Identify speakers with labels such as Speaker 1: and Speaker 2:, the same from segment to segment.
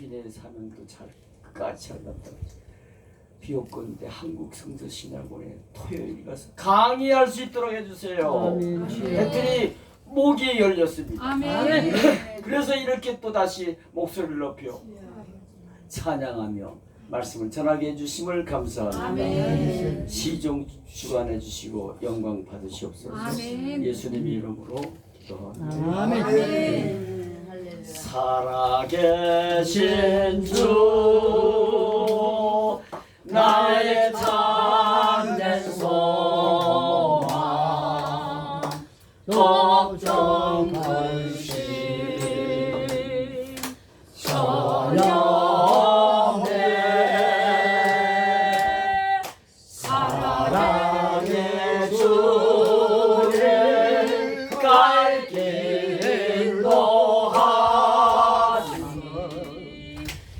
Speaker 1: 필리핀에 사는 그 잘 끝까지 잘났다. 비옥건데 한국 성서 신학원에 토요일 가서 강의할 수 있도록 해주세요. 했더니 목이 열렸습니다.
Speaker 2: 아멘.
Speaker 1: 그래서 이렇게 또 다시 목소리를 높여 찬양하며 말씀을 전하게 해주심을 감사합니다.
Speaker 2: 아멘.
Speaker 1: 시종 주관해 주시고 영광 받으시옵소서.
Speaker 2: 아멘.
Speaker 1: 예수님의 이름으로 기도합니다.
Speaker 2: 아멘.
Speaker 1: 살아계신 주 나의 참된 소망 걱정 근심 전영내 사랑의 주를 갈 길로 하니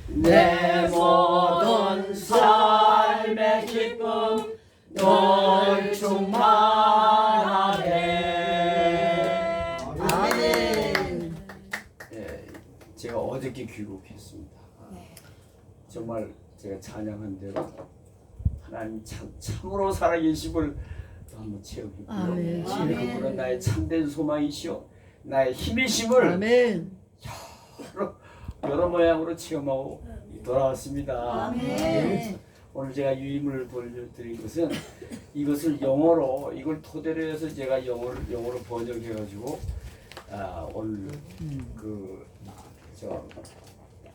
Speaker 1: 내 모든 삶의 기쁨 널 충만하게. 아멘. 예, 제가 어저께 귀국했습니다. 정말 제가 찬양한 대로 하나님 참으로 살아계심을 한번 체험했고요.
Speaker 3: 아멘.
Speaker 1: 그분은 나의 참된 소망이시오, 나의 힘이심을
Speaker 3: 아멘.
Speaker 1: 여러 모양으로 체험하고 돌아왔습니다.
Speaker 2: 아멘.
Speaker 1: 오늘 제가 유임을 보여드린 것은 이것을 영어로 이걸 토대로 해서 제가 영어로 번역해가지고 오늘 저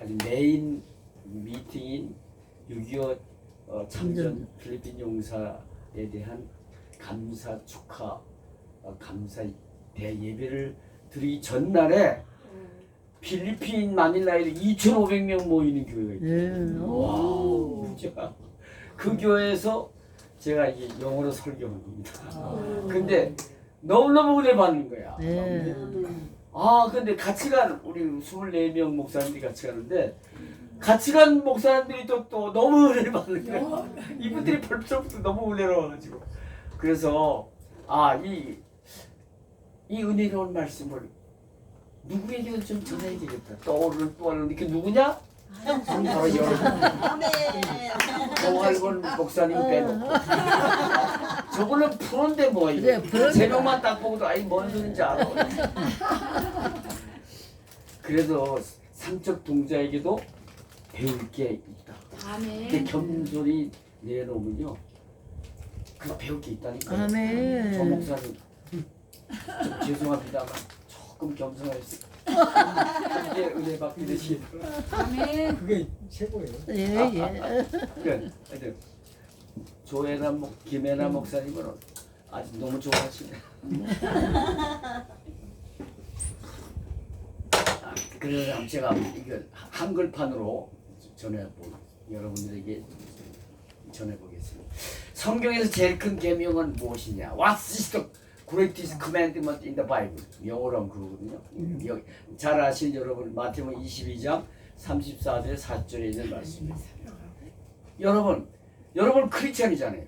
Speaker 1: 아주 메인 미팅인 6.25 참전 필리핀 용사에 대한 감사 축하 감사 대예배를 드리기 전날에 필리핀 마닐라에 2,500명 모이는 교회가 있어요. 와, 진짜 그 교회에서 제가 이게 영어로 설교한 겁니다. 근데 너무너무 은혜 받는 거야. 근데 같이 간 우리 24명 목사님들이 같이 가는데 같이 간 목사님들이 또 너무 은혜를 받는 거야. 이분들이 벌써부터 너무 은혜로워가지고 그래서 이 은혜로운 말씀을 누구에게도 좀 전해야 되겠다. 또 이렇게 누구냐? 바로 여러분. 동할곤 목사님 빼놓고. 저거는 프로인데 뭐 이거. 세 명만 딱 보고도 뭔 소린지 알아. 그래도 삼척 동자에게도 배울 게 있다. 근데 겸손히 내놓으면요, 그 배울 게 있다니까요.
Speaker 3: 아멘.
Speaker 1: 저 목사님 좀 죄송합니다만 조금 겸손했어요. 이게 은혜 받게 되시더라고요.
Speaker 2: 아멘.
Speaker 4: 그게 최고예요.
Speaker 1: 그러니까 조혜나 김혜나 목사님은 아주 너무 좋아하시네. 그래서 제가 이걸 한글판으로 여러분들에게 전해보겠습니다. 성경에서 제일 큰 계명은 무엇이냐? What is the greatest commandment in the Bible? 영어로 하면 그거거든요. 여기 잘 아시는 여러분 마태복음 22장 34절 4절에 있는 말씀입니다. 여러분 크리스찬이잖아요.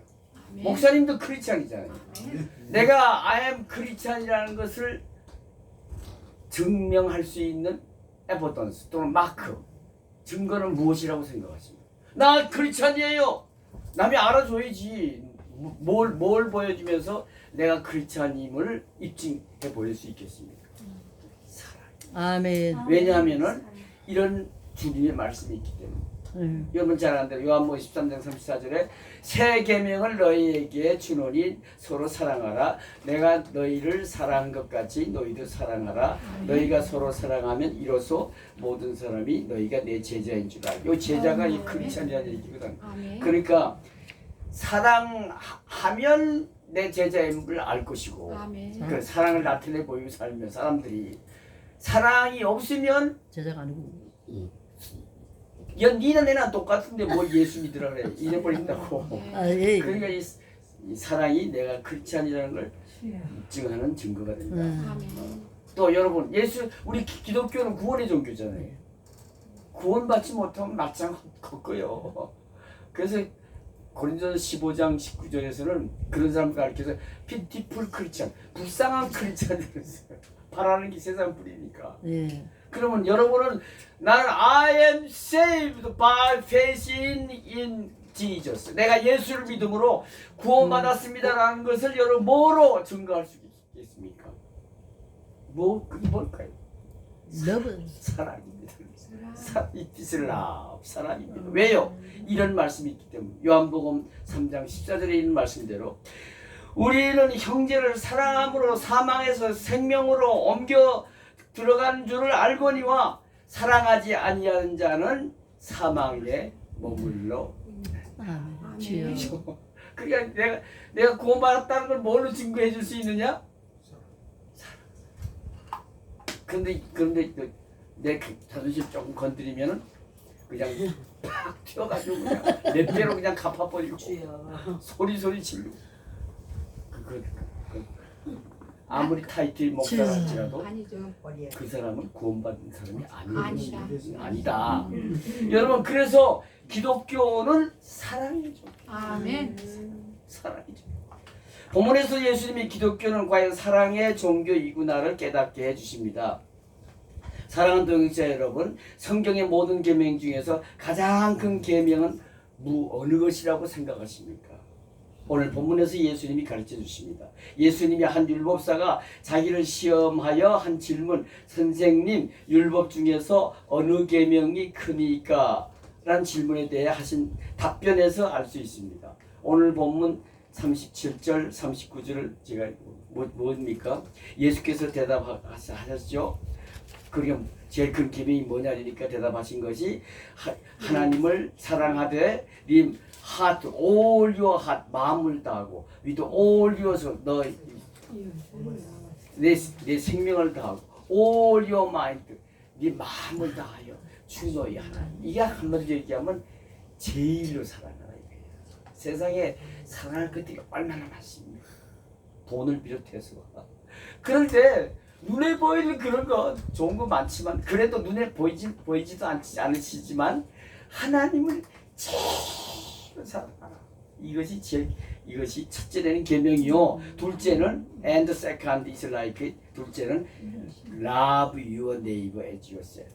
Speaker 1: 목사님도 크리스찬이잖아요. 내가 I am 크리스찬이라는 것을 증명할 수 있는 에비던스 또는 마크, 증거는 무엇이라고 생각하십니까? 나 크리스찬이에요. 남이 알아줘야지. 뭘 보여주면서 내가 크리스찬임을 입증해 보일 수 있겠습니까? 사랑.
Speaker 3: 아멘.
Speaker 1: 왜냐하면은 이런 주님의 말씀이 있기 때문에. 여러분 잘 아는 대로 요한복음 13장 34절에 새 계명을 너희에게 주노니 서로 사랑하라. 내가 너희를 사랑한 것 같이 너희도 사랑하라. 너희가 서로 사랑하면 이로써 모든 사람이 너희가 내 제자인 줄 알고. 이 제자가 이 크리스찬이라는 얘기거든. 그러니까 사랑하면 내 제자임을 알 것이고 그 사랑을 나타내 보이고 살면 사람들이 사랑이 없으면
Speaker 3: 제자가 아니고.
Speaker 1: 야, 니나 내나 똑같은데 뭘 예수 믿으라 그래. 이래버린다고. 그러니까 이 사랑이 내가 크리스찬이라는 걸 입증하는 증거가 된다. 또 여러분, 우리 기독교는 구원의 종교잖아요. 구원받지 못하면 막장 걷고요. 그래서 고린도서 15장 19절에서는 그런 사람을 가르쳐서 피티풀 크리스찬, 불쌍한 크리스찬이라고 했어요. 바라는 게 세상 뿌리니까. 그러면 여러분은 나는 I am saved by faith in Jesus. 내가 예수를 믿음으로 구원받았습니다라는 것을 여러분 뭐로 증거할 수 있겠습니까? 그게 뭘까요? 사랑입니다. It is love. 사랑입니다. 왜요? 이런 말씀이 있기 때문에 요한복음 3장 14절에 있는 말씀대로 우리는 형제를 사랑함으로 사망에서 생명으로 옮겨 들어간 줄을 알거니와 사랑하지 아니하는 자는 사망에 머물러.
Speaker 2: 아멘.
Speaker 1: 그러니까 내가 구원받았다는 걸 뭘로 증거해 줄 수 있느냐? 그런데 내 자존심 조금 건드리면은 그냥 팍 튀어가지고 그냥 내 배로 그냥 갚아버리고 소리 지르고 아무리 타이틀 목사랄지라도 그 사람은 구원받은 사람이 아니다. 여러분 그래서 기독교는 사랑이죠.
Speaker 2: 아멘.
Speaker 1: 사랑이죠. 본문에서 예수님이 기독교는 과연 사랑의 종교이구나를 깨닫게 해주십니다. 사랑하는 동역자 여러분, 성경의 모든 계명 중에서 가장 큰 계명은 어느 것이라고 생각하십니까? 오늘 본문에서 예수님이 가르쳐 주십니다. 예수님이 한 율법사가 자기를 시험하여 한 질문, 선생님 율법 중에서 어느 계명이 크니까? 라는 질문에 대해 하신 답변에서 알 수 있습니다. 오늘 본문 37절 39절을 제가 뭡니까? 예수께서 대답하셨죠. 그럼 제일 큰 계명이 뭐냐니까 대답하신 것이 하나님을 사랑하되 님 heart, all your heart, 마음을 다하고 with all your soul, 내 생명을 다하고 all your mind, 네 마음을 다하여 주 너희 하나님. 이게 한마디로 얘기하면 제일로 사랑하라 이거예요. 세상에 사랑할 것들이 얼마나 많습니까? 돈을 비롯해서. 그런데 눈에 보이는 그런 거 좋은 거 많지만 그래도 눈에 보이지도 않으시지만 하나님을 제일 사랑하라. 이것이 첫째는 계명이요. 둘째는 and second is like it. 둘째는 love your neighbor as yourself.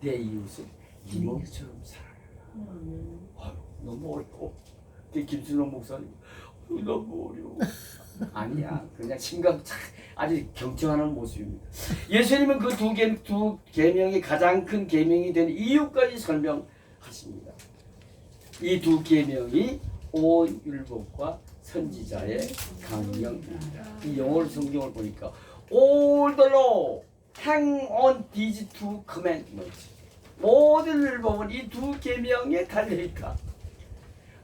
Speaker 1: 내 이웃을 네 몸처럼 사랑하라. 너무 어려워. 김순호 목사님 너무 어려워. 아니야. 그냥 심각 아주 경청하는 모습입니다. 예수님은 그 두 계명이 가장 큰 계명이 된 이유까지 설명하십니다. 이 두 계명이 온 율법과 선지자의 강령입니다. 이 영어 성경을 보니까 all the law hang on these two commandments. 모든 율법은 이 두 계명에 달려 있다.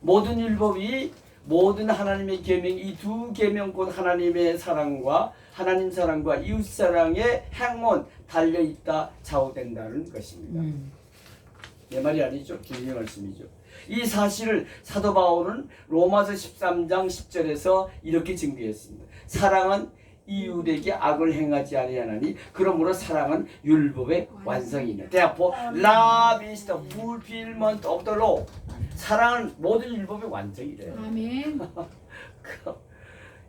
Speaker 1: 모든 율법이 모든 하나님의 계명, 이 두 계명 곧 하나님의 사랑과 하나님 사랑과 이웃 사랑에 행온 달려 있다 좌우된다는 것입니다. 내 말이 아니죠. 주님의 말씀이죠. 이 사실을 사도 바울은 로마서 13장 10절에서 이렇게 증거했습니다. 사랑은 이웃에게 악을 행하지 아니하나니 그러므로 사랑은 율법의 완성이니라. Therefore, love is the fulfillment of the law. 사랑은 모든 율법의 완성이래요.
Speaker 2: 아멘.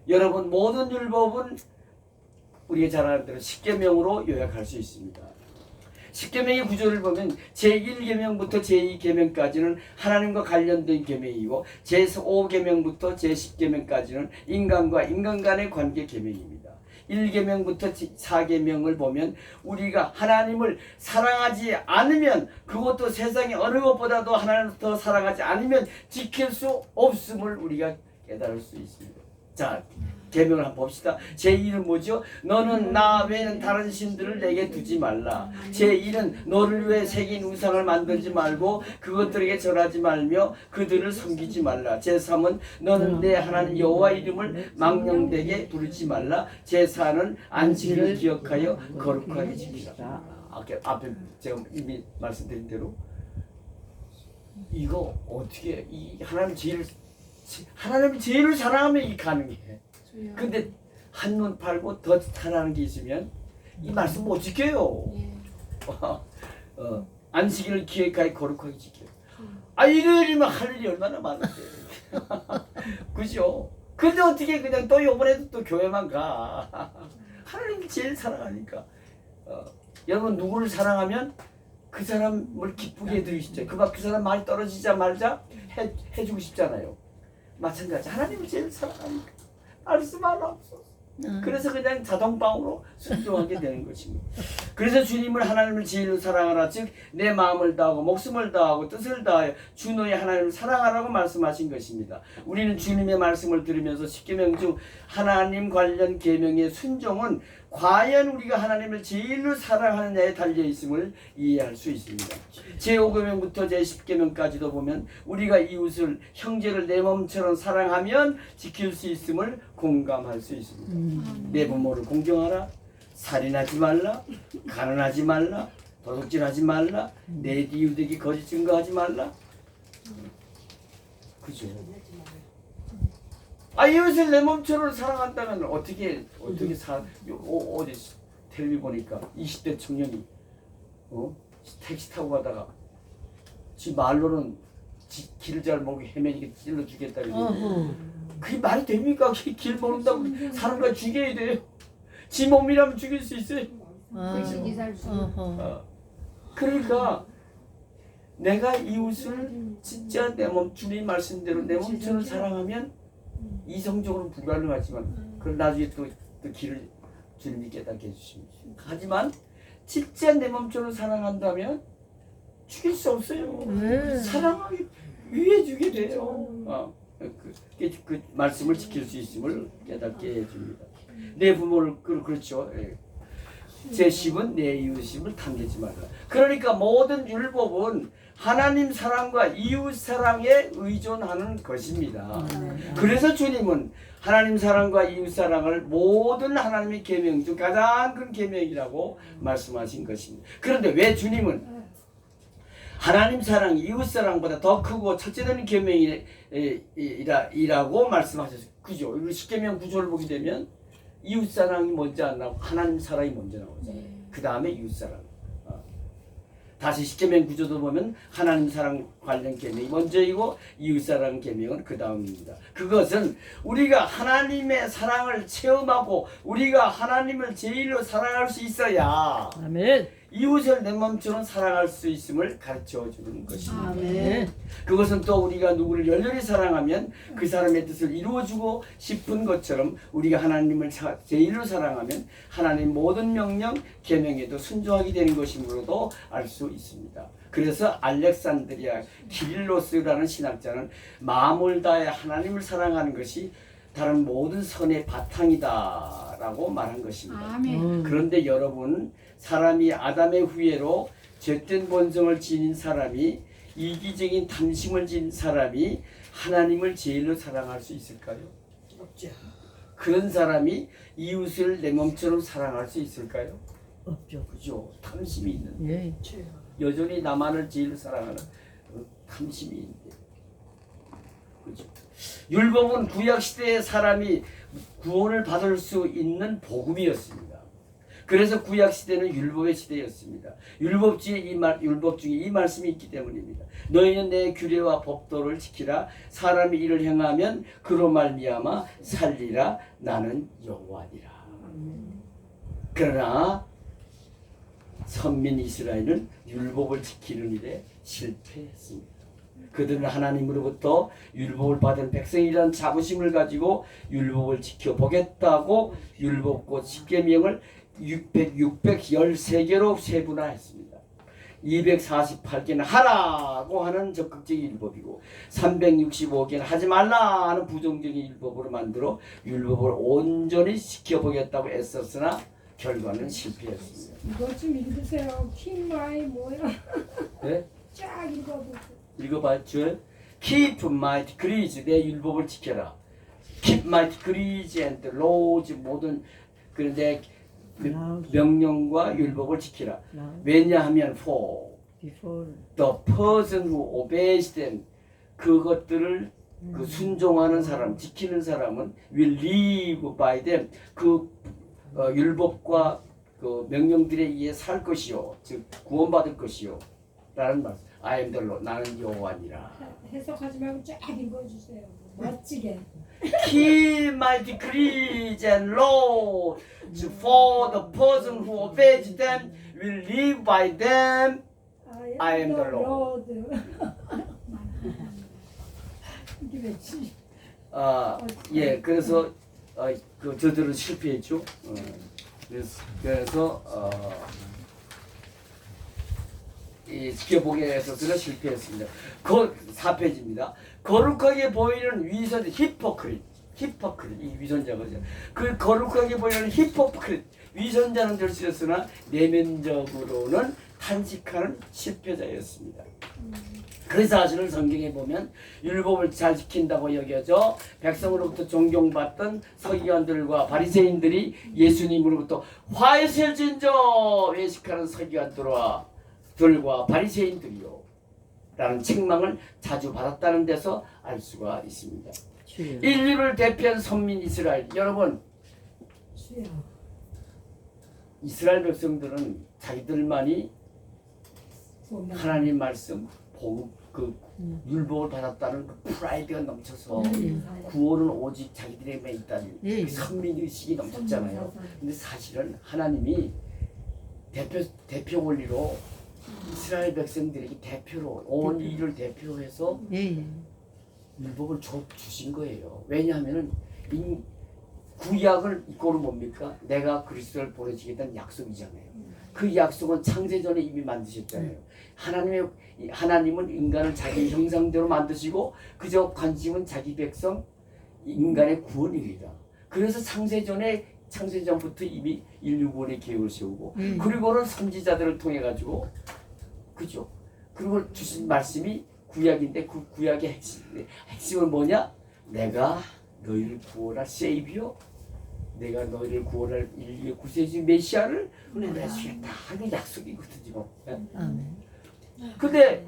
Speaker 1: 여러분 모든 율법은 우리가 잘 아는 대로 10계명으로 요약할 수 있습니다. 10계명의 구조를 보면 제1계명부터 제2계명까지는 하나님과 관련된 계명이고 제5계명부터 제10계명까지는 인간과 인간 간의 관계 계명입니다. 1계명부터 4계명을 보면 우리가 하나님을 사랑하지 않으면 그것도 세상의 어느 것보다도 하나님을 더 사랑하지 않으면 지킬 수 없음을 우리가 깨달을 수 있습니다. 자, 계명을 한번 봅시다. 제1은 뭐죠? 너는 나 외에는 다른 신들을 내게 두지 말라. 제2는 너를 위해 새긴 우상을 만들지 말고 그것들에게 절하지 말며 그들을 섬기지 말라. 제3은 너는 내 하나님 여호와 이름을 망령되게 부르지 말라. 제4는 안식일을 기억하여 거룩하게 지키라. 앞에 제가 이미 말씀드린 대로 이거 어떻게 이 하나님이 제일 사랑하면 이 가능해. 근데 한눈 팔고 더 사랑하는 게 있으면 이 말씀 못 지켜요. 안식일을 기획하여 거룩하게 지켜요. 일요일이면 할 일이 얼마나 많은데. 그죠? 근데 어떻게 그냥 또 요번에도 또 교회만 가. 하나님이 제일 사랑하니까. 여러분 누구를 사랑하면 그 사람을 기쁘게 해드리고 싶죠. 그 사람 말이 떨어지자 말자 해주고 싶잖아요. 마찬가지 하나님을 제일 사랑하니까 말씀하옵소서. 그래서 그냥 자동방으로 순종하게 되는 것입니다. 그래서 주님을 하나님을 제일로 사랑하라, 즉 내 마음을 다하고 목숨을 다하고 뜻을 다하여 주 너의 하나님을 사랑하라고 말씀하신 것입니다. 우리는 주님의 말씀을 들으면서 십계명 중 하나님 관련 계명의 순종은 과연 우리가 하나님을 제일로 사랑하느냐에 달려 있음을 이해할 수 있습니다. 제5계명부터 제10계명까지도 보면 우리가 이웃을 형제를 내 몸처럼 사랑하면 지킬 수 있음을 공감할 수 있습니다. 내 부모를 공경하라, 살인하지 말라, 가난하지 말라, 도둑질하지 말라, 내 이웃에게 거짓 증거하지 말라. 그죠? 이웃을 내 몸처럼 사랑한다면 어디 텔레비 보니까 20대 청년이 택시 타고 가다가 지 말로는 길을 잘 모르고 헤매니까 찔러 주겠다 그러는데 그게 말이 됩니까? 길 모른다고 사람과 죽여야 돼요. 지 몸이라면 죽일 수 있어요. 그러니까 내가 이웃을 진짜 내 몸, 주님 말씀대로 내 몸처럼 사랑하면 이성적으로는 불가능하지만 그럼 나중에 또 길을 주님이 깨닫게 해주십니다. 하지만 진짜 내 몸처럼 사랑한다면 죽일 수 없어요. 사랑하기 위해 주게 돼요. 그 말씀을 지킬 수 있음을 깨닫게 해줍니다. 내 부모를 그렇죠. 제 10은 내 이웃임을 탐내지 말라. 그러니까 모든 율법은 하나님 사랑과 이웃 사랑에 의존하는 것입니다. 그래서 주님은 하나님 사랑과 이웃 사랑을 모든 하나님의 계명 중 가장 큰 계명이라고 말씀하신 것입니다. 그런데 왜 주님은 하나님 사랑, 이웃 사랑보다 더 크고 첫째되는 계명이라고 말씀하셨어요. 그죠? 이거 십계명 구조를 보게 되면 이웃 사랑이 먼저 안 나오고 하나님 사랑이 먼저 나오잖아요. 그 다음에 이웃 사랑. 다시 십계명 구조도 보면 하나님 사랑 관련 계명이 먼저이고 이웃 사랑 계명은 그 다음입니다. 그것은 우리가 하나님의 사랑을 체험하고 우리가 하나님을 제일로 사랑할 수 있어야
Speaker 3: 아멘.
Speaker 1: 이웃을 내 몸처럼 사랑할 수 있음을 가르쳐 주는 것입니다.
Speaker 3: 아멘.
Speaker 1: 그것은 또 우리가 누구를 열렬히 사랑하면 그 사람의 뜻을 이루어주고 싶은 것처럼 우리가 하나님을 제일로 사랑하면 하나님 모든 명령, 계명에도 순종하게 되는 것이므로도 알 수 있습니다. 그래서 알렉산드리아 기릴로스라는 신학자는 마음을 다해 하나님을 사랑하는 것이 다른 모든 선의 바탕이다라고 말한 것입니다.
Speaker 2: 아멘.
Speaker 1: 그런데 여러분, 사람이 아담의 후예로 죄된 본성을 지닌 사람이, 이기적인 탐심을 지닌 사람이 하나님을 제일로 사랑할 수 있을까요?
Speaker 3: 없죠.
Speaker 1: 그런 사람이 이웃을 내 몸처럼 사랑할 수 있을까요?
Speaker 3: 없죠.
Speaker 1: 그죠? 탐심이 있는데
Speaker 3: 예.
Speaker 1: 여전히 나만을 제일로 사랑하는 탐심이 있는데, 그죠? 율법은 구약 시대의 사람이 구원을 받을 수 있는 복음이었습니다. 그래서 구약 시대는 율법의 시대였습니다. 율법 중에 이 말씀이 있기 때문입니다. 너희는 내 규례와 법도를 지키라. 사람이 이를 행하면 그로 말미암아 살리라. 나는 여호와니라. 그러나 선민 이스라엘은 율법을 지키는 일에 실패했습니다. 그들은 하나님으로부터 율법을 받은 백성이라는 자부심을 가지고 율법을 지켜보겠다고 율법과 십계명을 613개로 세분화했습니다. 248개는 하라고 하는 적극적인 율법이고 365개는 하지 말라 하는 부정적인 율법으로 만들어 율법을 온전히 지켜보겠다고 애썼으나 결과는 실패했습니다.
Speaker 4: 이거 좀 읽으세요. 킹마이 뭐야?
Speaker 1: 네?
Speaker 4: 쫙 읽어보세요.
Speaker 1: 읽어봤죠? Keep my decrees, 내 율법을 지켜라. Keep my decrees and laws, 모든 내 명령과 율법을 지키라. 왜냐하면 for the person who obeys them, 그것들을 순종하는 사람, 지키는 사람은 will live by them, 율법과 그 명령들에 의해 살 것이요, 즉 구원받을 것이요. 라는 말. I am the Lord. 나는 여호와니라.
Speaker 4: 해석하지 말고 쫙 읽어주세요. 멋지게.
Speaker 1: Kill my decrees and laws, for the person who obeys them will live by them. I am the Lord.
Speaker 4: 이게 왜지?
Speaker 1: 예, 그래서 저들은 실패했죠. 그래서 이 지켜보기에 있어서는 실패했습니다. 4페이지입니다. 거룩하게 보이는 위선 히포크릿 이 위선자거든요. 그 거룩하게 보이는 히포크릿 위선자는 될 수 있으나 내면적으로는 탄식하는 실패자였습니다. 그 사실을 성경에 보면 율법을 잘 지킨다고 여겨져 백성으로부터 존경받던 서기관들과 바리새인들이 예수님으로부터 화이셀진저 외식하는 서기관들과 바리새인들이요 라는 책망을 자주 받았다는 데서 알 수가 있습니다. 인류를 대표한 선민 이스라엘, 여러분 이스라엘 백성들은 자기들만이 하나님 말씀 그 율법을 받았다는 그 프라이드가 넘쳐서 구원은 오직 자기들에게만 있다는 그 선민의식이 넘쳤잖아요. 근데 사실은 하나님이 대표 원리로 이스라엘 백성들에게 대표로 온 인류를 대표해서 율법을 주신 거예요. 왜냐하면은 구약을 이꼴은 뭡니까? 내가 그리스도를 보내주겠다는 약속이잖아요. 그 약속은 창세전에 이미 만드셨잖아요. 하나님은 인간을 자기 형상대로 만드시고 그저 관심은 자기 백성 인간의 구원입니다. 그래서 창세전부터 이미 인류 구원의 계획을 세우고 그리고는 선지자들을 통해 가지고 그죠? 그리고 주신 말씀이 구약인데 그 구약의 핵심은 뭐냐? 내가 너희를 구원할 세이비어, 내가 너희를 구원할 인류의 구세주 메시아를 보내주겠다 하는 약속이거든요. 근데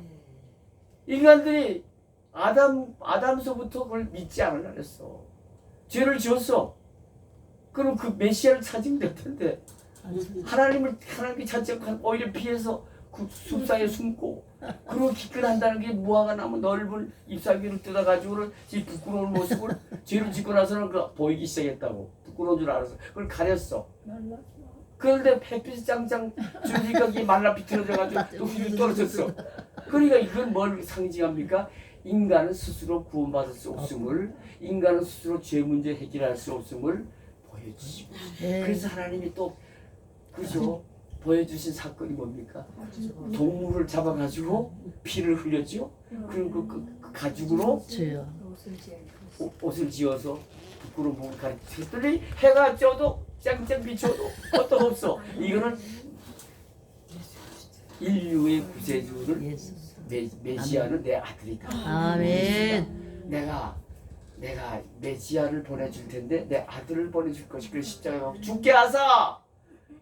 Speaker 1: 인간들이 아담서부터 그걸 믿지 않으려 했어. 죄를 지었어. 그럼 그 메시아를 찾으면 될 텐데 하나님이 찾지 오히려 피해서 그 숲사이에 숨고 그리고 기근한다는 게 무화과 나무 넓은 잎사귀를 뜯어가지고는 이 부끄러운 모습을 죄를 짓고 나서는 그 보이기 시작했다고. 부끄러운 줄 알아서 그걸 가렸어. 그런데 햇빛이 짱짱 주니까 이게 말라 비틀어져가지고 또 휘 떨어졌어. 그러니까 이건 뭘 상징합니까? 인간은 스스로 구원받을 수 없음을, 인간은 스스로 죄 문제 해결할 수 없음을 보여주시고, 그래서 하나님이 또 그죠? 보여주신 사건이 뭡니까? 동물을 잡아가지고 피를 흘렸죠. 그리고 그 가죽으로 옷을 지어서 부끄러운 몸을 가르쳤더니 해가 쪄도 짱짱 비춰도 것도 없어. 이거는 인류의 구세주를 메시아는 내 아들이다.
Speaker 2: 아멘.
Speaker 1: 내가 메시아를 보내줄 텐데 내 아들을 보내줄 것이 그 십자가에 죽게 하사.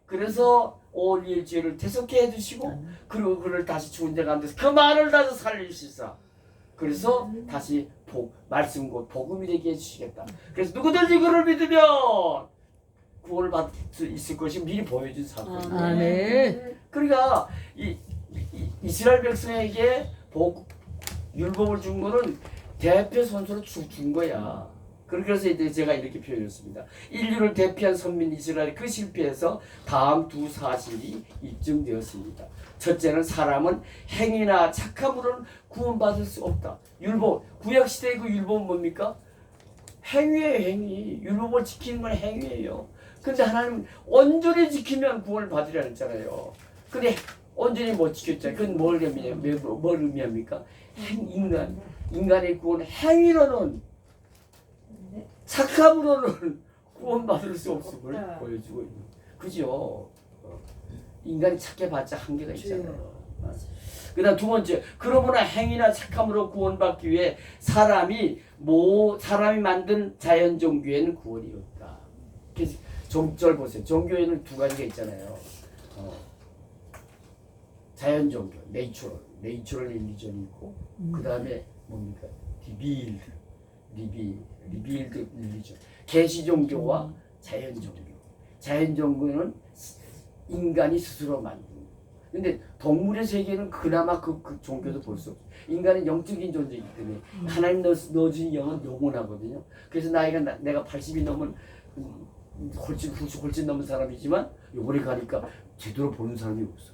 Speaker 1: 그래서 온 인류의 죄를 대속해 해주시고 그리고 그를 다시 죽은 자 가운데서 그 말을 다시 살리시사. 그래서 다시 말씀 곧 복음이 되게 해주시겠다. 그래서 누구든지 그를 믿으면 구원을 받을 수 있을 것이 미리 보여준 사건이에요.
Speaker 2: 아멘.
Speaker 1: 그러니까 이스라엘 백성에게 율법을 준 거는 대표 선수로 준 거야. 그래서 이제 제가 이렇게 표현했습니다. 인류를 대표한 선민 이스라엘 그 실패에서 다음 두 사실이 입증되었습니다. 첫째는 사람은 행위나 착함으로는 구원받을 수 없다. 율법, 구약 시대의 그 율법은 뭡니까? 행위예요, 행위. 율법을 지키는 건 행위예요. 근데 하나님은 온전히 지키면 구원을 받으려 했잖아요. 근데 온전히 못 지켰잖아요. 그건 뭘 의미합니까? 인간의 구원 행위로는 착함으로는 구원받을 수 없음을 보여주고 있는 그죠? 인간이 착해봤자 한계가 있잖아요. 그 다음 두 번째, 그러므로 행위나 착함으로 구원받기 위해 사람이 만든 자연 종교에는 구원이 없다. 종절 보세요. 종교에는 두 가지가 있잖아요. 자연 종교, 내추럴 릴리전이 있고, 그 다음에 뭡니까? 리빌드 릴리전. 계시 종교와 자연 종교. 자연 종교는 인간이 스스로 만든. 근데 동물의 세계는 그나마 그 종교도 볼 수 없어. 인간은 영적인 존재이기 때문에 하나님 넣어준 영은 영원하거든요. 그래서 내가 80이 넘은 훨씬 넘은 사람이지만 요번에 가니까 제대로 보는 사람이 없어.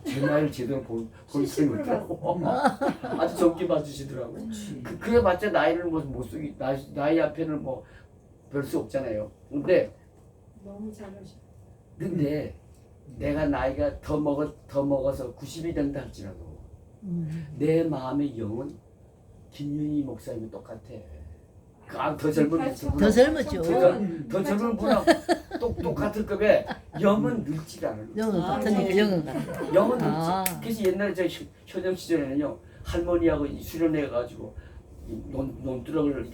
Speaker 1: 제 나이를 제대로 볼 사람이 없더라고. 아주 적게 봐주시더라고. 그래봤자 나이를 못 쓰기 나이 앞에는 뭐 별 수 없잖아요. 근데
Speaker 4: 너무 잘하셔.
Speaker 1: 내가 나이가 더 먹어서 90이 된다 할지라도 내 마음의 영은 김윤희 목사님이 똑같아. 더 젊은
Speaker 2: 더 젊었죠.
Speaker 1: 더 젊은 분하고 똑같을 겁에 영은 늙지 않아요.
Speaker 2: 영은 같으니까 영은 같아.
Speaker 1: 영은 늙지. 그래서 옛날에 저 현역 시절에는요 할머니하고 수련회 가지고 논두렁을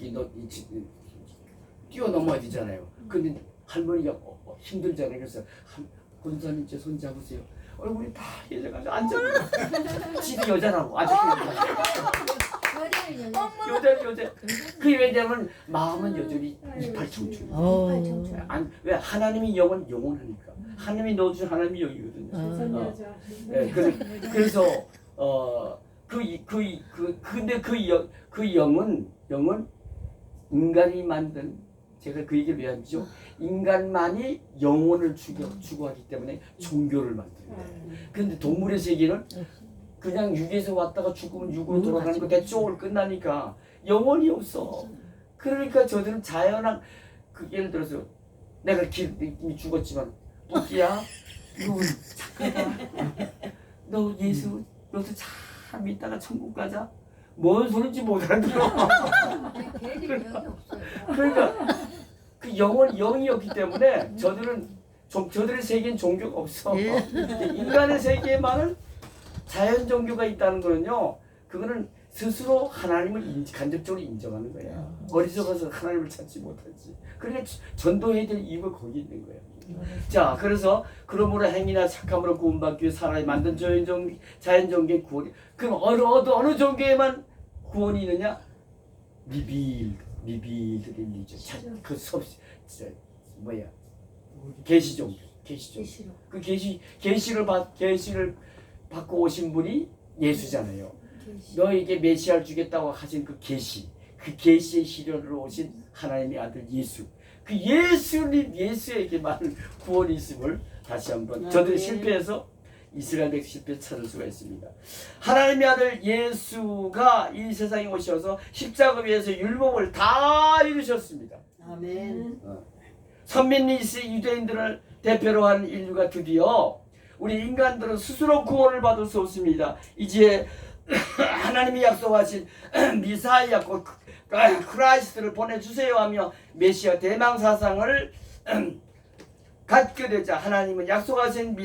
Speaker 1: 뛰어넘어야 되잖아요. 근데 할머니가 힘들잖아요. 그래서 권사님 제 손 잡으세요. 얼굴이 다 예져가지고 앉아. 집이 여자라고 아직 여자. 그게 왜냐면 마음은 여전히 이팔 청춘. 왜 하나님이 영은 영원하니까. 하나님이 넣어준 하나님이 영이거든요. 네, 그래서 근데 그 영은 인간이 만든 제가 그 얘기를 왜 하죠? 인간만이 영혼을 추구하기 때문에 종교를 만드는 거예요. 근데 동물의 세계는 그냥 육에서 왔다가 죽으면 육으로 돌아가는 거 대충 끝나니까 영혼이 없어. 그러니까 저들은 자연한 예를 들어서 내가 이미 죽었지만 뽀끼야 너 착하다. 너 예수 너도 참 믿다가 천국 가자. 뭔 소리인지 못 알아들어. 그러니까 그 영이 없기 때문에 저들의 세계엔 종교가 없어. 인간의 세계에만은 자연 종교가 있다는 거는요. 그거는 스스로 하나님을 간접적으로 인정하는 거야. 어리석어서 하나님을 찾지 못하지. 그러니까 전도해야 될 이유가 거기 있는 거야. 자, 그래서 그러므로 행위나 착함으로 구원받기 위해 사람이 만든 자연 종교의 구원이 그럼 어느 종교에만 구원이 있느냐? 리빌드 릴리전. 그 뭐야? 계시 종교. 그 계시를 받고 오신 분이 예수잖아요. 너에게 메시아를 주겠다고 하신 그 계시의 실현으로 오신 하나님의 아들 예수. 그 예수에게만 구원이 있음을 다시 한번 저들이 실패해서 이스라엘 백성 실패 찾을 수가 있습니다. 하나님의 아들 예수가 이 세상에 오셔서 십자가 위에서 율법을 다 이루셨습니다.
Speaker 3: 아멘.
Speaker 1: 선민 유대인들을 대표로 하는 인류가 드디어 우리 인간들은 스스로 구원을 받을 수 없습니다. 이제 하나님이 약속하신 미사야 곧 크라이스트를 보내주세요 하며 메시아 대망사상을 갖게 되자 하나님은 약속하신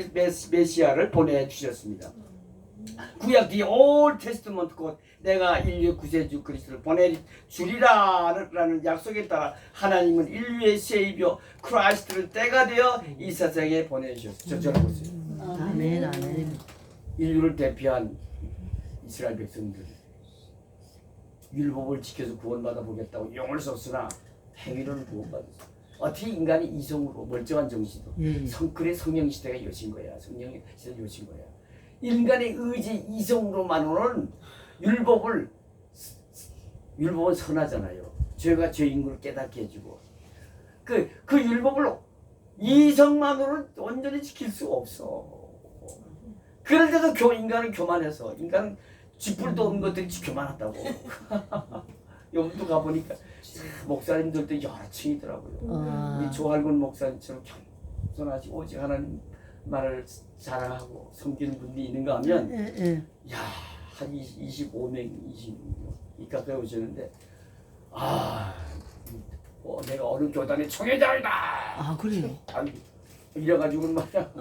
Speaker 1: 메시아를 보내주셨습니다. 구약 뒤 올 테스트먼트 곧 내가 인류의 구세주 그리스도를 보내주리라는 약속에 따라 하나님은 인류의 세이비어 크라이스트를 때가 되어 이 세상에 보내주셨어요. 저라고 했어요.
Speaker 2: 아멘.
Speaker 1: 인류를 대표한 이스라엘 백성들 율법을 지켜서 구원받아 보겠다고 용을 썼으나 행위로는 구원받았어. 어떻게 인간이 이성으로 멀쩡한 정신으로 그래 성령 시대가 여신 거야. 성령 시대가 여신 거야. 인간의 의지 이성으로만으로는 율법은 선하잖아요. 죄가 죄인 걸 깨닫게 해주고 그 율법을 이성만으로는 온전히 지킬 수가 없어. 그럴 때도 인간은 교만해서 인간은 쥐뿔도 없는 것들이 교만하다고. 영도 가보니까 목사님들도 여러 층이더라고요. 이 조할군 목사님처럼 겸손하시고 오직 하나님 말을 자랑하고 섬기는 분들이 있는가 하면 한 25명, 26명 이 가까이 오시는데 내가 어느 교단의 총회장이다.
Speaker 2: 그래요?
Speaker 1: 이래가지고는 말이야.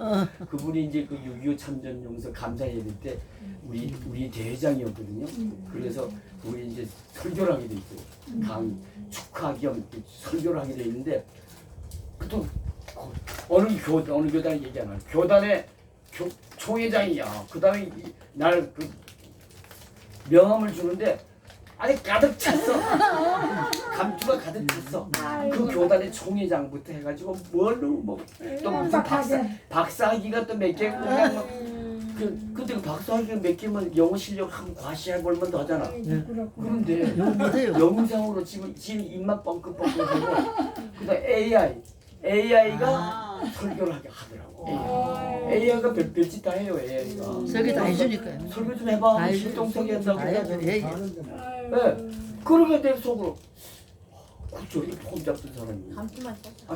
Speaker 1: 그분이 이제 그 6.25 참전용서 감사해야 될 때 우리 대회장이었거든요. 그래서 우리 이제 설교를 하게 돼 있어요. 축하 겸 설교를 하게 돼 있는데 또 어느 교단이 얘기하나 교단의 총회장이야. 그 다음에 날 그 명함을 주는데 아니 가득 찼어. 감투가 가득 찼어. 그 교단의 총회장부터 해가지고 뭘로 또 무슨 박사학위가 또 몇 개 그냥 근데 그 박사학위 몇 개면 영어 실력 한 과시해 볼 만도 하잖아. 그런데
Speaker 2: 못해요.
Speaker 1: 영상으로 지금 입만 뻥긋뻥긋하고 그다음 AI가 설교를 하게 하더라고. AI가 별짓 다 해요. AI가
Speaker 2: 저기 다 해주니까요.
Speaker 1: 설교 좀 해봐.
Speaker 2: 다
Speaker 1: 실동석이 한다고.
Speaker 2: 예.
Speaker 1: 네. 그러게 내 속으로 저기 폼 잡던 사람이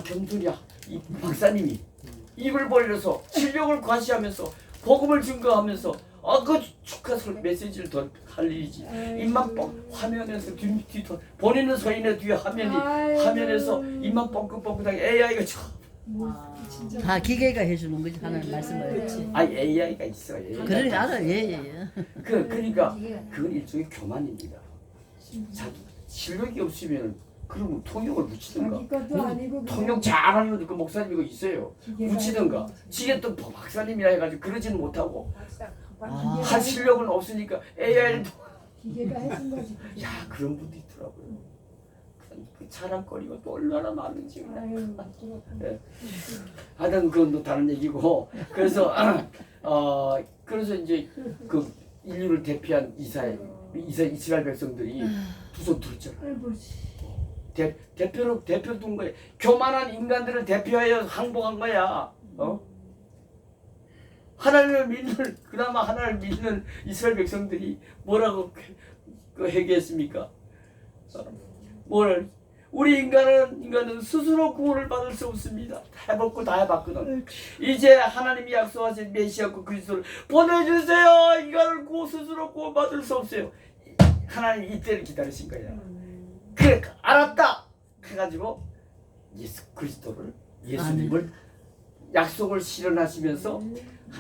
Speaker 1: 겸손이야. 이 박사님이 입을 벌려서 실력을 과시하면서 복음을 증거하면서 그 축하 메시지를 더 할 일이지. 입만 뻥 화면에서 뒤 본인은 서인의 뒤에 화면에서 입만 뻥긋뻥긋하게 AI가
Speaker 2: 다 기계가 해주는 거지 하나님 말씀을.
Speaker 1: AI가 있어. AI가
Speaker 2: 그러니까 알아. 예.
Speaker 1: 그러니까 그건 일종의 교만입니다. 자, 실력이 없으면 그러면 통역을 붙이든가. 통역 잘하는 그 목사님 이거 있어요. 붙이든가. 지게 또 박사님이라 해가지고 그러지는 못하고 할 실력은 없으니까 AI를
Speaker 4: 기계가 해준 거지.
Speaker 1: 야 그런 분도 있더라고요. 그 자랑거리가 또 얼마나 많은지 그냥. 네. 하여튼 그건 또 다른 얘기고. 그래서 그래서 이제 그 인류를 대표한 이스라엘 백성들이 두 손 들었잖아. 대표로 둔 거야. 교만한 인간들을 대표하여 항복한 거야. 하나님을 믿는 그나마 하나님을 믿는 이스라엘 백성들이 뭐라고 회개했습니까? 우리 인간은 스스로 구원을 받을 수 없습니다. 해봤고 다 해봤거든. 이제 하나님이 약속하신 메시아고 그리스도를 보내주세요. 인간을 스스로 구원받을 수 없어요. 하나님 이때를 기다리신 거야. 그래 알았다 해가지고 예수님을 약속을 실현하시면서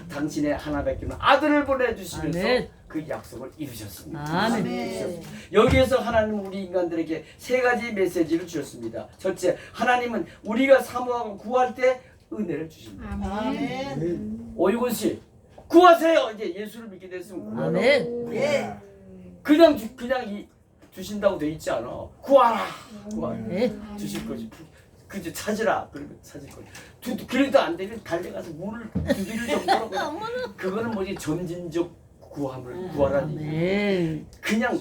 Speaker 1: 당신의 하나밖에 없는 아들을 보내주시면서
Speaker 2: 아멘.
Speaker 1: 그 약속을 이루셨습니다.
Speaker 2: 아멘.
Speaker 1: 여기에서 하나님은 우리 인간들에게 세 가지 메시지를 주셨습니다. 첫째, 하나님은 우리가 사모하고 구할 때 은혜를 주십니다.
Speaker 4: 아멘.
Speaker 1: 오이곤씨 구하세요. 이제 예수를 믿게 됐으면
Speaker 2: 아멘.
Speaker 4: 예.
Speaker 1: 그냥 주신다고 돼 있지 않아. 구하라.
Speaker 2: 예.
Speaker 1: 주실 거지. 그저 찾으라. 그리고 찾을 거지. 그래도 안 되면 달려가서 문을 두드릴 정도로 그거는 뭐지 점진적 구하라니.
Speaker 2: 아멘.
Speaker 1: 그냥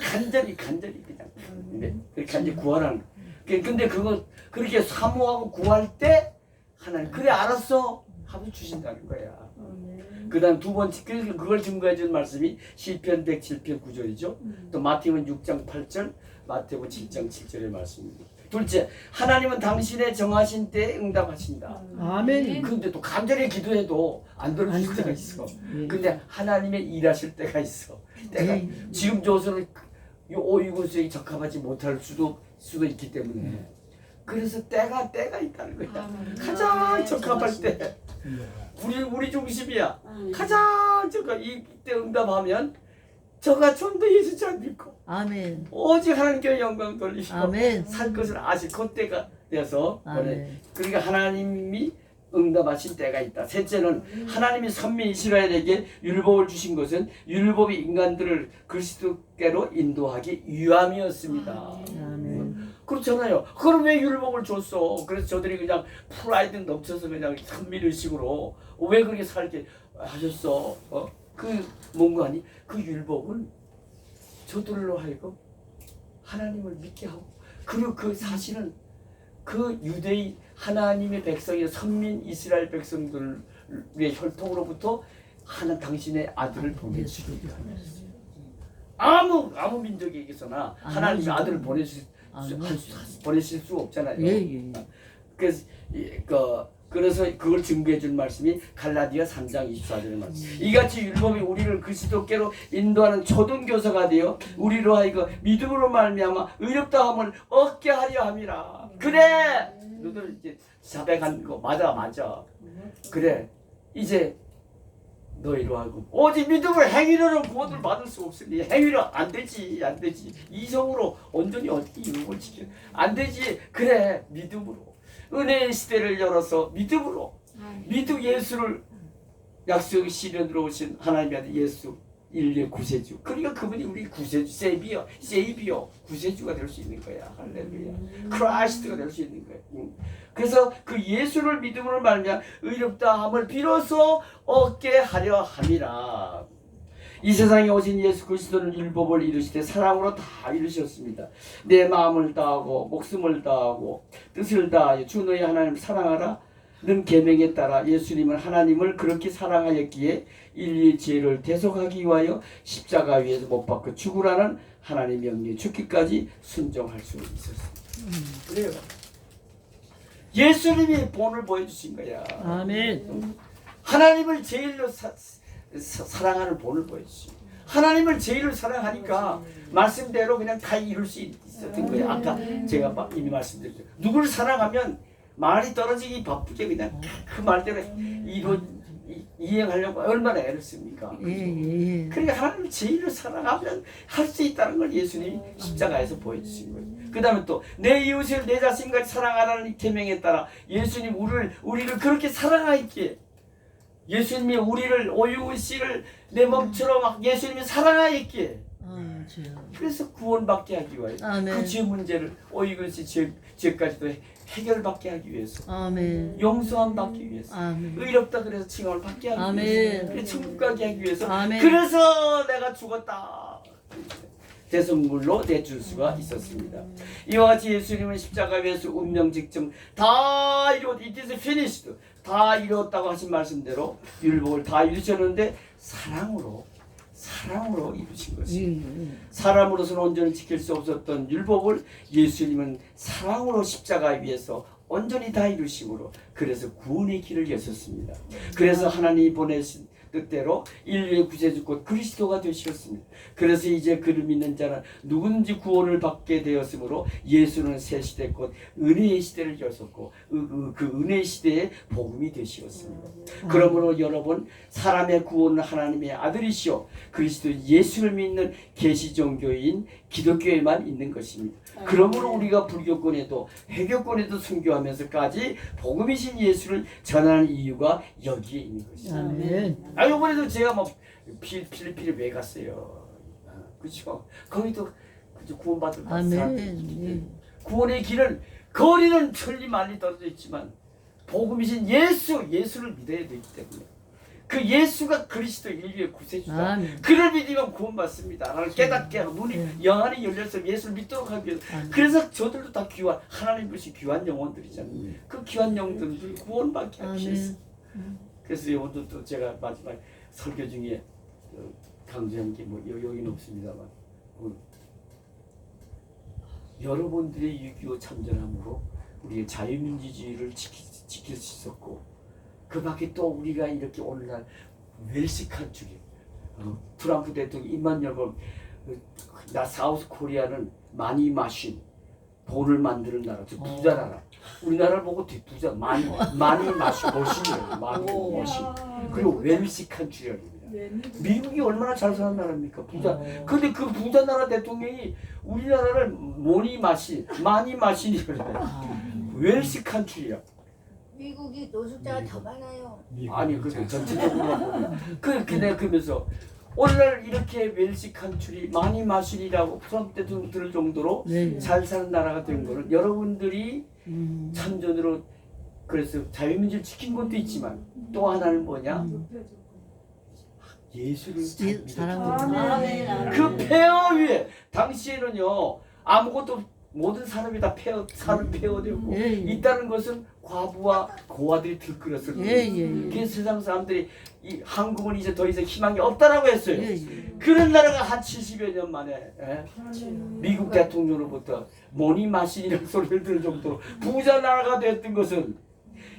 Speaker 1: 간절히 그냥 그렇게 이제 구하라는. 근데 그거 그렇게 사모하고 구할 때 하나님 그래 알았어 하고 주신다는 거야. 그다음 두 번째 그걸 증거해 주는 말씀이 시편 107편 9절이죠. 또 마태복음 6장 8절, 마태복음 7장 7절의 말씀입니다. 둘째, 하나님은 당신의 정하신 때에 응답하신다.
Speaker 2: 아멘.
Speaker 1: 근데 또 간절히 기도해도 안 들어줄 때가 있어. 근데 하나님의 일하실 때가 있어. 때가 지금 저서는 이곳에 적합하지 못할 수도 있기 때문에. 그래서 때가 있다는 거야. 가장 적합할 때. 우리 중심이야. 가장 이때 응답하면 저가 좀 더 예수 잘 믿고
Speaker 2: 아멘.
Speaker 1: 오직 하나님께 영광 돌리시고
Speaker 2: 아멘.
Speaker 1: 살 것을 아실 그때가 돼서
Speaker 2: 아멘.
Speaker 1: 그러니까 하나님이 응답하신 때가 있다. 셋째는 하나님이 선민 이스라엘에게 율법을 주신 것은 율법이 인간들을 그리스도께로 인도하기 위함이었습니다.
Speaker 2: 아멘.
Speaker 1: 그렇잖아요. 그럼 왜 율법을 줬어? 그래서 저들이 그냥 프라이드 넘쳐서 그냥 선민의식으로 왜 그렇게 살게 하셨어? 그 뭔가 아니? 그 율법은 저들로 하여금 하나님을 믿게 하고 그리고 그 사실은 그 유대인 하나님의 백성의 선민 이스라엘 백성들의 혈통으로부터 하나 당신의 아들을 보내주시기 하셨어요. 아무 민족에게서나 하나님의 아들을 보내실 수 없잖아요.
Speaker 2: 예.
Speaker 1: 그래서 그걸 증거해 줄 말씀이 갈라디아 3장 24절의 말씀. 이같이 율법이 우리를 그리스도께로 인도하는 초등교사가 되어 우리로 하여금 믿음으로 말미암아 의롭다함을 얻게 하려 함이라. 그래. 너들 이제 자백한 거 맞아. 그래. 이제 너희로 하여금 오직 믿음을 행위로는 구원을 받을 수 없으니 행위로 안 되지. 이성으로 온전히 어떻게 율법을 지켜 안 되지. 그래 믿음으로 은혜의 시대를 열어서 믿음으로 믿음 예수를 약속 실현으로 오신 하나님의 아들 예수 인류의 구세주. 그러니까 그분이 우리 구세주, 세이비어, 구세주가 될 수 있는 거야. 할렐루야. 크라이스트가 될 수 있는 거야. 그래서 그 예수를 믿음으로 말미암아 의롭다함을 비로소 얻게 하려 함이라. 이 세상에 오신 예수 그리스도는 율법을 이루시되 사랑으로 다 이루셨습니다. 내 마음을 다하고 목숨을 다하고 뜻을 다하여 주 너희 하나님을 사랑하라 는 계명에 따라 예수님은 하나님을 그렇게 사랑하였기에 인류의 죄를 대속하기 위하여 십자가 위에서 못 박혀 죽으라는 하나님 명령에 죽기까지 순종할 수 있었습니다. 그래요. 예수님이 본을 보여주신 거야.
Speaker 2: 아멘.
Speaker 1: 하나님을 제일로 사랑하는 본을 보여주신 거야. 하나님을 제일로 사랑하니까 말씀대로 그냥 다 이룰 수 있었던 거예요. 아까 제가 이미 말씀드렸죠. 누구를 사랑하면 말이 떨어지기 바쁘게 그냥 그 말대로 이행하려고 얼마나 애를 씁니까? 그러니까 하나님을 제일로 사랑하면 할 수 있다는 걸 예수님이 십자가에서 보여주신 거예요. 그 다음에 또 내 이웃을 내 자신같이 사랑하라는 계명에 따라 예수님 우리를 그렇게 사랑하였기에 예수님이 우리를 오유훈 씨를 내 몸처럼 예수님이 사랑하였기에 그래서 구원받게 하기 위하여 그 죄 문제를 오유훈 씨 죄까지도 해결받게 하기 위해서
Speaker 2: 아멘.
Speaker 1: 용서함 받기 위해서
Speaker 2: 아멘.
Speaker 1: 의롭다 그래서 칭함을 받게 하기
Speaker 2: 아멘.
Speaker 1: 위해서 그래서 천국 가게 하기 위해서
Speaker 2: 아멘.
Speaker 1: 그래서 내가 죽었다 대성물로 내줄 수가 있었습니다. 이와 같이 예수님은 십자가 위에서 운명 직접 다 이루었다. It is finished. 다 이루었다고 하신 말씀대로 율법을 다 이루셨는데 사랑으로 이루신 것입니다. 사람으로서는 온전히 지킬 수 없었던 율법을 예수님은 사랑으로 십자가 위에서 온전히 다 이루심으로 그래서 구원의 길을 여셨습니다. 그래서 하나님이 보내신 뜻대로 인류의 구세주 곧 그리스도가 되셨습니다. 그래서 이제 그를 믿는 자는 누구든지 구원을 받게 되었으므로 예수는 새 시대 곧 은혜의 시대를 여셨고 그 은혜의 시대의 복음이 되시었습니다. 그러므로 여러분 사람의 구원은 하나님의 아들이시오 그리스도 예수를 믿는 계시종교인 기독교에만 있는 것입니다. 그러므로 우리가 불교권에도 회교권에도 순교하면서까지 복음이신 예수를 전하는 이유가 여기에 있는 것입니다. 이번에도 제가 뭐 필리핀에 왜 갔어요? 그렇죠? 거기도 구원받을 사람들이 구원의 길은 거리는 천리 만리 떨어져 있지만 복음이신 예수를 믿어야 되기 때문에 그 예수가 그리스도 인류의 구세주다. 그를 믿으면 구원받습니다. 나를 깨닫게 하고 눈이 영안이 열려서 예수를 믿도록 하기 위해서 그래서 저들도 다 귀한 하나님 것이 귀한 영혼들이잖아요. 그 귀한 영혼들을 구원받게 하기 위해서 그래서 오늘 또 제가 마지막 설교 중에 강조한 게 뭐 여기는 없습니다만 여러분들의 6.25 참전함으로 우리의 자유민주주의를 지킬 수 있었고 그 밖에 또 우리가 이렇게 오늘날 웰식한 주기 트럼프 대통령 입만 열고 나 사우스 코리아는 많이 마신 돈을 만드는 나라, 부자 나라. 우리나라를 보고 부자 많이 마시고 머신이에요. 많이 머신. 그리고 웰식한 주력입니다. 미국이 얼마나 잘 사는 나라입니까? 부자. 근데 그 부자 나라 대통령이 우리나라를 많이 마신이래요. 웰식한 주력.
Speaker 3: 미국이 노숙자가 더 많아요.
Speaker 1: 아니 그 전체적으로 보면 내가 그러면서 오늘날 이렇게 웰식한 줄이 많이 마시리라고 트럼프 대통령 들을 정도로 잘 사는 나라가 된 거는 여러분들이 참전으로 그래서 자유민주를 지킨 것도 있지만 또 하나는 뭐냐? 예수를 사랑합니다. 그 폐허 위에 당시에는요 아무것도 모든 사람이 다 산을 폐허되고 있다는 것은 과부와 고아들이 들끓었을 때 그래서 세상 사람들이 이 한국은 이제 더 이상 희망이 없다라고 했어요. 그런 나라가 한 70여 년 만에 미국 대통령으로부터 모니 마신이라는 소리를 들을 정도로 부자 나라가 됐던 것은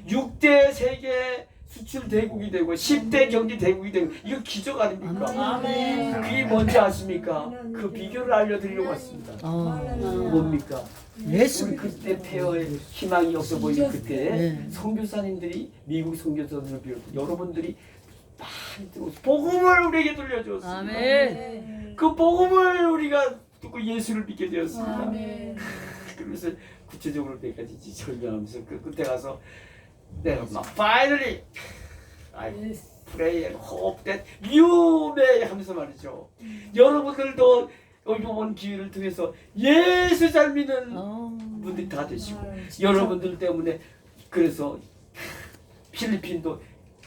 Speaker 1: 6대 세계 수출 대국이 되고 10대 경제 대국이 되고 이거 기적 아닙니까? 그게 뭔지 아십니까? 그 비결을 알려드리려고 왔습니다. 뭡니까? 우리 그때 폐허의 희망이 없어 보이는 그때 선교사님들이 미국 선교사님을 비롯해 여러분들이 많이 들어오셔서 복음을 우리에게 들려주었습니다. 그 복음을 우리가 듣고 예수를 믿게 되었습니다. 그러면서 구체적으로 때까지 설명하면서 그때 가서 내가 막 finally pray and hope that you may 하면서 말이죠. 여러분들도 여기 온 기회를 통해서 예수 잘 믿는 분들이 다 되시고 여러분들 때문에 그래서 필리핀도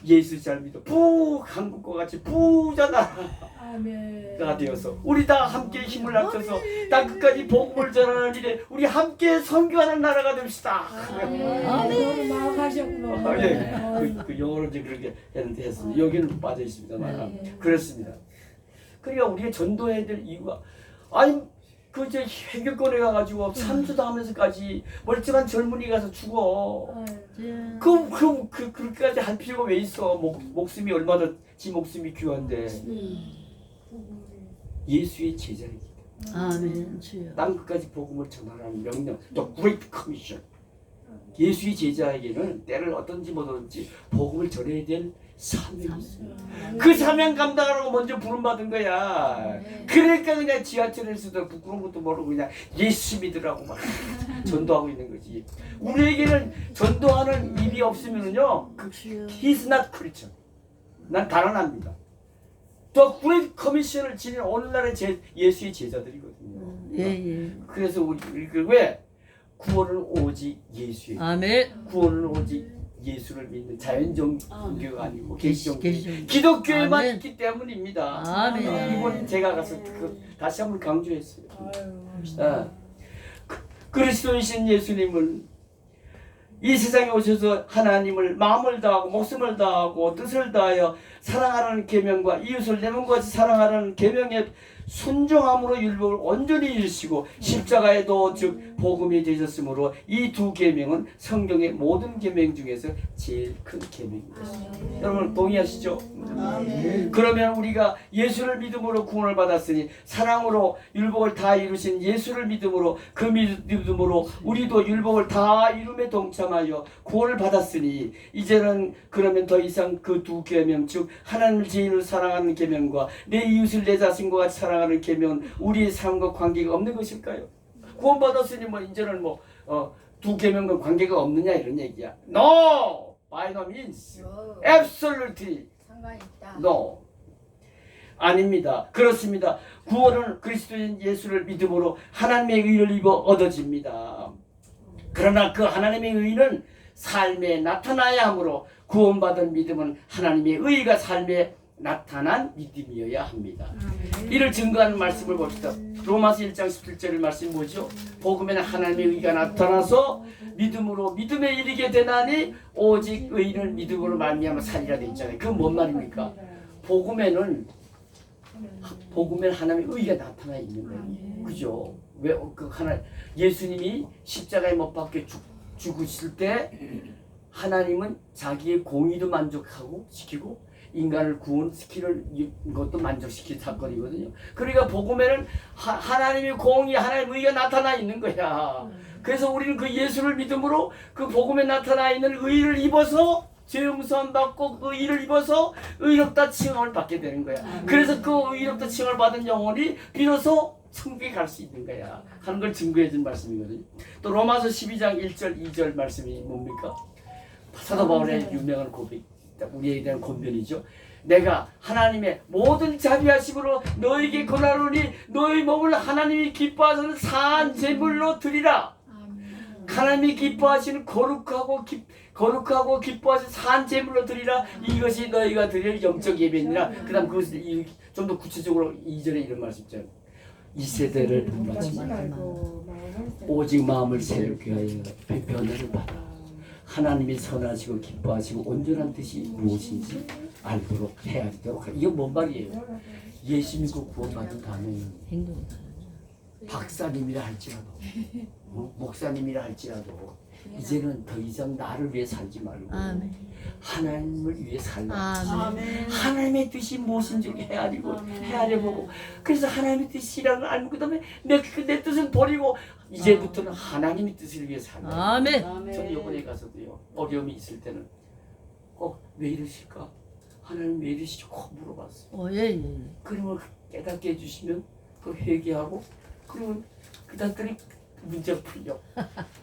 Speaker 1: 예수 잘 믿어 한국과 같이 부자 나라가 되어서 우리 다 함께 힘을 합쳐서 땅 끝까지 복음을 전하는 일에 우리 함께 선교하는 나라가 됩시다. 그 영어로 이제 그렇게 했습니다. 여기는 빠져 있습니다만 그렇습니다. 그러니까 우리가 전도해야 될 이유가 아니 그저 해결권에 가가지고 삼수도 하면서까지 멀쩡한 젊은이 가서 죽어. 그렇게까지 할 필요가 왜 있어? 목숨이 얼마나 지 목숨이 귀한데. 예수의 제자입니다.
Speaker 2: 아멘. 주여.
Speaker 1: 땅 끝까지 복음을 전하라는 명령, The Great Commission. 예수의 제자에게는 때를 어떤지 뭐든지 복음을 전해야 될 사명이 있어요. 그 사명 감당하라고 먼저 부름받은 거야. 그러니까 그냥 지하철에서도 부끄러운 것도 모르고 그냥 예수 믿으라고 막 전도하고 있는 거지. 우리에게는 전도하는 일이 없으면요, He's not Christian. 난 단언합니다. The Great Commission을 지닌 오늘날의 예수의 제자들이거든요. 그래서 우리 왜 구원은 오직 예수예요.
Speaker 2: 아멘.
Speaker 1: 구원은 오직 예수를 믿는 자연종교가 아니고 계시종교 기독교에만
Speaker 2: 아멘.
Speaker 1: 있기 때문입니다.
Speaker 2: 아멘.
Speaker 1: 이번 제가 가서 다시 한번 강조했어요. 그리스도이신 예수님은 이 세상에 오셔서 하나님을 마음을 다하고 목숨을 다하고 뜻을 다하여 사랑하라는 계명과 이웃을 내 몸과 같이 사랑하라는 계명에 순종함으로 율법을 온전히 이루시고 십자가에도 즉 복음이 되셨으므로 이 두 계명은 성경의 모든 계명 중에서 제일 큰 계명입니다. 여러분 동의하시죠? 그러면 우리가 예수를 믿음으로 구원을 받았으니 사랑으로 율법을 다 이루신 예수를 믿음으로 그 믿음으로 우리도 율법을 다 이룸에 동참하여 구원을 받았으니 이제는 그러면 더 이상 그 두 계명 즉 하나님을 제일로 사랑하는 계명과 내 이웃을 내 자신과 같이 사랑하는 계명은 우리의 삶과 관계가 없는 것일까요? 구원받았으니 뭐 이제는 두 계명과 관계가 없느냐 이런 얘기야. No! By no means. Absolutely.
Speaker 3: 상관이 있다.
Speaker 1: No. 아닙니다. 그렇습니다. 구원은 그리스도인 예수를 믿음으로 하나님의 의를 입어 얻어집니다. 그러나 그 하나님의 의는 삶에 나타나야 하므로 구원받은 믿음은 하나님의 의가 삶에 나타난 믿음이어야 합니다. 이를 증거하는 말씀을 봅시다. 로마서 1장 17절 말씀이 뭐죠? 복음에는 하나님의 의가 나타나서 믿음으로 믿음에 이르게 되나니 오직 의인은 믿음으로 말미암아 살리라 돼 있잖아요. 그건 뭔 말입니까? 복음에는 하나님의 의가 나타나 있는 거예요. 그죠? 왜 예수님이 십자가에 못 박혀 죽으실 때 하나님은 자기의 공의도 만족하고 시키고 인간을 구원시키는 것도 만족시킨 사건이거든요. 그러니까 복음에는 하나님의 공의, 하나님의 의가 나타나 있는 거야. 그래서 우리는 그 예수를 믿음으로 그 복음에 나타나 있는 의를 입어서 죄 용서함 받고 그 의를 입어서 의롭다 칭함을 받게 되는 거야. 그래서 그 의롭다 칭함을 받은 영혼이 비로소 천국에 갈 수 있는 거야 하는 걸 증거해 준 말씀이거든요. 또 로마서 12장 1절 2절 말씀이 뭡니까? 사도 바울의 유명한 고백, 우리에 대한 권면이죠. 내가 하나님의 모든 자비하심으로 너에게 권하노니 너의 몸을 하나님이 기뻐하시는 산 제물로 드리라. 하나님이 기뻐하시는 거룩하고 기뻐하시는 산 제물로 드리라. 이것이 너희가 드릴 영적 예배니라. 그 다음 그것을 좀 더 구체적으로 2절에 이런 말씀 있잖아요. 이 세대를 본받지 말고 오직 마음을 새롭게 하여 변화를 받아 하나님이 선하시고 기뻐하시고 온전한 뜻이 무엇인지 알도록 헤아리도록 하라. 이건 뭔 말이에요? 예수 믿고 구원받은 다음에는 박사님이라 할지라도 목사님이라 할지라도 이제는 더 이상 나를 위해 살지 말고 하나님을 위해 살라. 하나님의 뜻이 무엇인지 헤아려보고 그래서 하나님의 뜻이라는 걸 알고 그 다음에 내 뜻은 버리고 이제부터는 하나님의 뜻을 위해 살라.
Speaker 2: 아멘.
Speaker 1: 저는 이번에 가서도요 어려움이 있을 때는 왜 이러실까? 하나님 왜 이러시죠? 꼭 물어봤어요. 그러면 깨닫게 해주시면 또 회개하고 그러면 그다음에 문제가 풀려.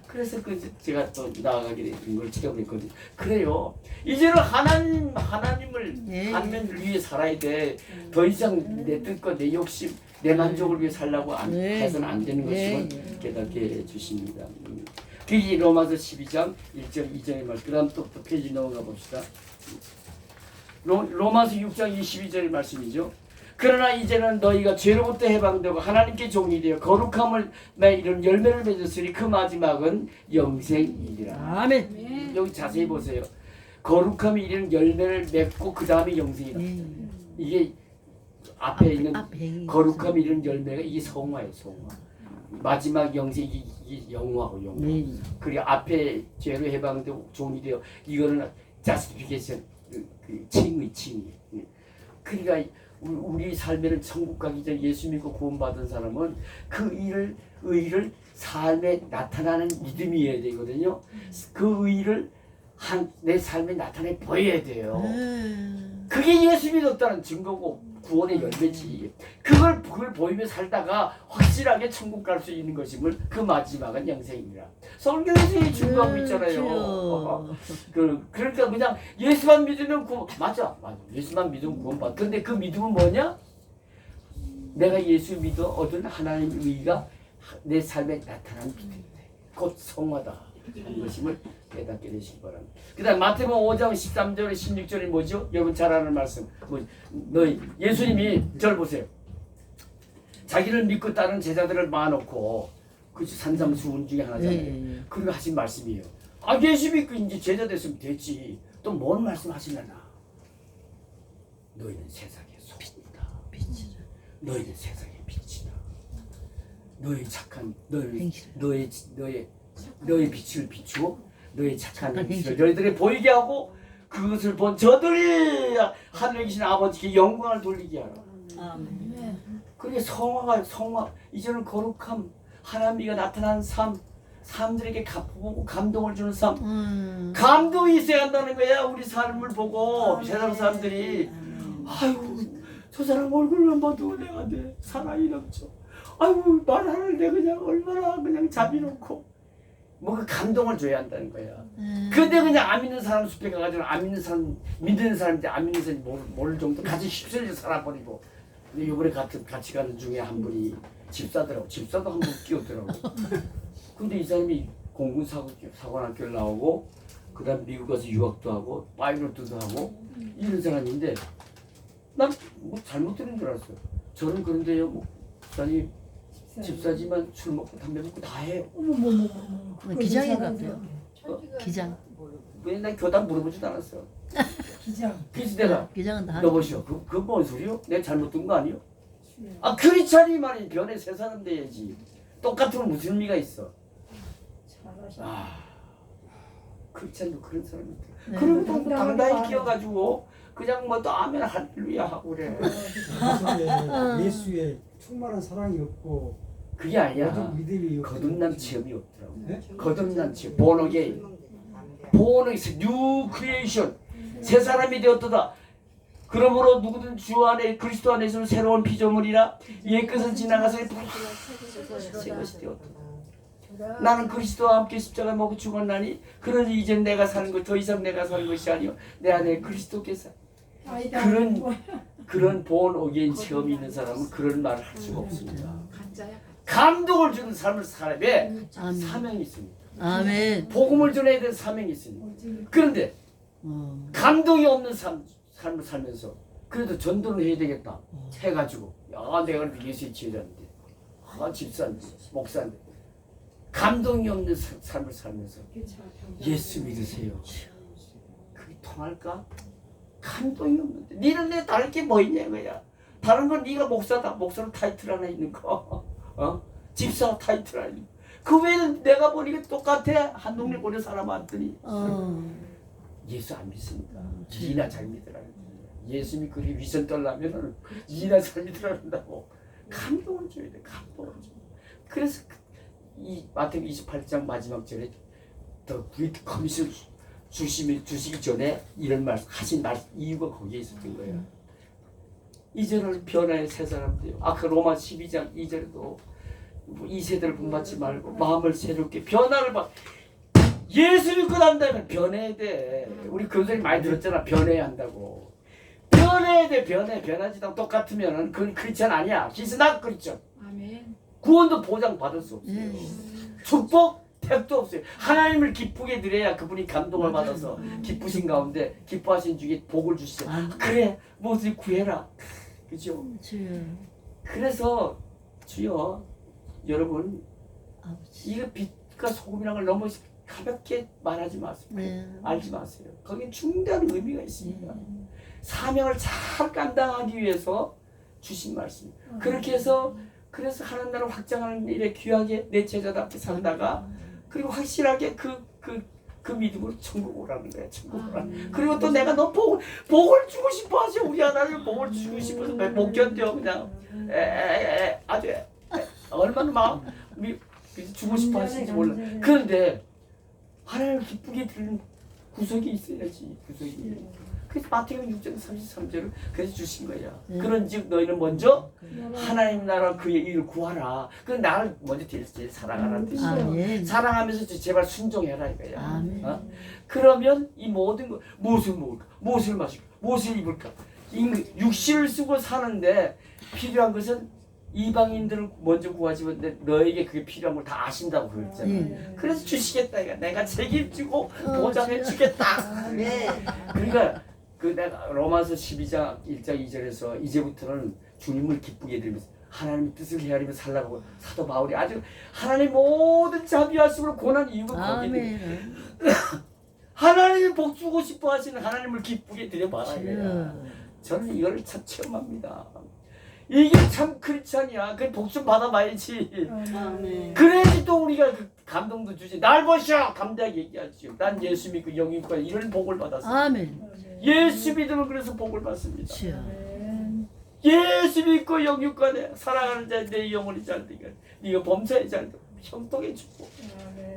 Speaker 1: 그래서 제가 또 나아가게 된 걸 체험했거든요. 그래요. 이제는 하나님을
Speaker 2: 예.
Speaker 1: 하나님을 위해 살아야 돼. 더 이상 내 뜻과 내 욕심, 내 만족을 위해 살라고
Speaker 2: 예.
Speaker 1: 해서는 안 되는 것임을
Speaker 2: 예.
Speaker 1: 깨닫게 해 주십니다. 그게 로마서 12장 1절 2절의 말. 그다음 또 페이지 넘어가 봅시다. 로마서 6장 22절의 말씀이죠. 그러나 이제는 너희가 죄로부터 해방되고 하나님께 종이 되어 거룩함을 이런 열매를 맺었으니 그 마지막은 영생이리라.
Speaker 2: 아멘.
Speaker 1: 여기 자세히 보세요. 거룩함이 이런 열매를 맺고 그 다음에 영생이다. 이게 앞에 있는 거룩함이 이런 열매가 이게 성화예요. 성화. 마지막 영생이 이게 영화고 영화. 그리고 앞에 죄로 해방되고 종이 되어 이거는 자스티피케이션 칭의. 그러니까 우리 삶에는 천국 가기 전 예수 믿고 구원받은 사람은 그 의를 삶에 나타나는 믿음이어야 되거든요. 그 의를 내 삶에 나타내 보여야 돼요. 그게 예수 믿었다는 증거고 구원의 열매지. 그걸 보이며 살다가 확실하게 천국 갈 수 있는 것임을 그 마지막은 영생이라. 성경에서 증거하고 있잖아요. 그러니까 그냥 예수만 믿으면 맞아. 예수만 믿으면 구원받아. 근데 그 믿음은 뭐냐? 내가 예수 믿어 얻은 하나님의 의가 내 삶에 나타난 믿음이다. 곧 성화다. 하는 것임을 깨닫게 되시기 바랍니다. 그 다음 마태복음 5장 13절에 16절이 뭐죠? 여러분 잘 아는 말씀. 너희 예수님이 저를 보세요. 자기를 믿고 따른 제자들을 모아놓고 산상수훈 중에 하나잖아요. 그리고 하신 말씀이에요. 예수 믿고 이제 제자 됐으면 됐지. 또 뭔 말씀 하시려나? 너희는 세상의 소금이다. 너희는 세상의 빛이다. 너희 착한 너의 빛을 비추어 너의 착한 행실을 너희들이 보이게 하고 그것을 본 저들이 하늘에 계신 아버지께 영광을 돌리게 하라.
Speaker 2: 아멘.
Speaker 1: 그게 성화 이제는 거룩함 하나님이가 나타난 사람들에게 보고 감동을 주는 삶. 감동이 있어야 한다는 거야. 우리 삶을 보고 세상 사람들이 아유 저 사람 얼굴만 봐도 내가 사랑이 넘쳐. 아유 말하는데 그냥 얼마나 그냥 자비롭고 뭔가 감동을 줘야 한다는 거야. 근데 그냥 안 믿는 사람 숲에 가가지고 안 믿는 사람 믿는 사람인데 안 믿는 사람이 모를 정도 같이 휩쓸려 살아버리고. 근데 이번에 같이 가는 중에 한 분이 집사더라고. 집사도 한 분 끼었더라고. 근데 이 사람이 공군 사관학교를 나오고 그다음 미국 가서 유학도 하고 파이로트도 하고 이런 사람인데 난 뭐 잘못 들은 줄 알았어요. 저는 그런데요 뭐 사장님 집사지만 술 먹고 담배 먹고 다 해요.
Speaker 2: 기장인가 봐요. 기장.
Speaker 1: 왜 난 교단 물어보지도 않았어.
Speaker 4: 기장.
Speaker 1: 그래서 내가
Speaker 2: 기장은 다.
Speaker 1: 여보시오. 그 뭔 소리요? 내가 잘못 든 거 아니요? 크리스찬이 말이 변해 새 사람 돼야지. 똑같은 건 무슨 의미가 있어? 크리스찬도 그런 사람이 있대. 그리고 당당히 끼어가지고 그냥 뭐 또 아멘 할렐루야 하고 그래.
Speaker 5: 예수의 충만한 사랑이 없고
Speaker 1: 그게 아니야.
Speaker 5: 믿음이
Speaker 1: 거듭난 체험이 없더라고.
Speaker 5: 네?
Speaker 1: 거듭난 체험. born again. new creation. 새 사람이 되었도다. 그러므로 누구든 주 안에 그리스도 안에서는 새로운 피조물이라 옛 것은 지나가서 새 것이 되었도다. 나는 그리스도와 함께 십자가 먹고 죽었나니 그러니 이제 내가 사는 것 더 이상 내가 사는 것이 아니요 내 안에 그리스도께서 그런 born again 체험이 있는 사람은 그런 말을 할 수가 없습니다. 감동을 주는 삶을 살아야 사명이 있습니다.
Speaker 2: 아멘.
Speaker 1: 복음을 전해야 되는 사명이 있습니다. 그런데 감동이 없는 삶을 살면서 그래도 전도를 해야 되겠다 해가지고 내가 예수의 제자인데 집사인데 목사인데 감동이 없는 삶을 살면서 예수 믿으세요. 그게 통할까? 감동이 없는데 니는 내 다를 게 뭐 있냐 이거야. 다른 건 네가 목사다. 목사는 타이틀 하나 있는 거. 집사 타이틀 하나 있는 거. 그 외에는 내가 보니까 똑같아. 한 동네 보낸 사람 왔더니 예수 안 믿습니다. 니나 잘 믿으라는 거야. 예수 믿고 위선 떨려면 니나 잘 믿으라는 한다고. 감동을 줘야 돼. 감동을 줘. 그래서 이 마태복음 28장 마지막 절에 더 그레이트 커미션 주시기 전에 이런 말씀 하신 이유가 거기에 있었던 거예요. 이제는 변화의 새 사람들이요. 아까 로마 12장 2절에도 이 세대를 본받지 말고 마음을 새롭게 변화를 봐. 예수 믿고 난다면 변해야 돼. 우리 교수님 많이 들었잖아. 변해야 한다고. 변해야 돼. 변하지도 않고 똑같으면은 그건 크리스천 아니야. He's not Christian.
Speaker 4: 아멘.
Speaker 1: 구원도 보장받을 수 없어요. 축복 택도 없어요. 하나님을 기쁘게 드려야 그분이 감동을 받아서 기쁘신 가운데 기뻐하신 중에 복을 주시죠. 그래 무엇을 구해라. 그죠? 그래서 주여 여러분 이거 빛과 소금이라는 걸 너무 가볍게 말하지 마세요. 알지 마세요. 거기에 중대한 의미가 있습니다. 사명을 잘 감당하기 위해서 주신 말씀. 그렇게 해서 그래서 하나님 나라를 확장하는 일에 귀하게 내 제자답게 살다가 그리고 확실하게 그 믿음으로 천국 오라는 거야. 천국 오라는. 그리고 또 내가 너 복을 주고 싶어 하지. 우리 하나님 복을 주고 싶어서 못 견뎌 그냥 아주 얼마나 막 주고 싶어 하시는지 몰라. 그런데 하나님을 기쁘게 드리는 구석이 있어야지. 구석이. 그래서 마태복음 6장 33절을 그래서 주신 거야. 그런즉 너희는 먼저 하나님 나라 그의 일을 구하라. 그 나를 먼저 제일 사랑하라는 뜻이야. 사랑하면서 제발 순종해라 이거야. 어? 그러면 이 모든 거 무엇을 먹을까, 무엇을 마실까, 무엇을 입을까, 육신을 쓰고 사는데 필요한 것은 이방인들을 먼저 구하지만 너에게 그게 필요한 걸 다 아신다고 그랬잖아. 그래서 주시겠다 이거. 내가 책임지고 보장해 주겠다. 그러니까 그 내가 로마서 12장 1장 2절에서 이제부터는 주님을 기쁘게 드리면서 하나님의 뜻을 헤아리며 살라고 사도 바울이 아주 하나님 모든 자비하심으로 권한 이유가 거기에 하나님이 복 주고 싶어 하시는 하나님을 기쁘게 드려봐라. 저는 이걸 참 체험합니다. 이게 참 크리스찬이야. 그 복 좀 받아봐야지. 그래야지 또 우리가 그 감동도 주지. 날 보셔! 담대하게 얘기하죠. 난 예수 믿고 영육과 이런 복을 받았어. 예수 믿으면 그래서 복을 받습니다. 예수 믿고 영육간에 사랑하는 자 내 영혼이 잘 되게 네가 범사에 잘 되고 형통해 주고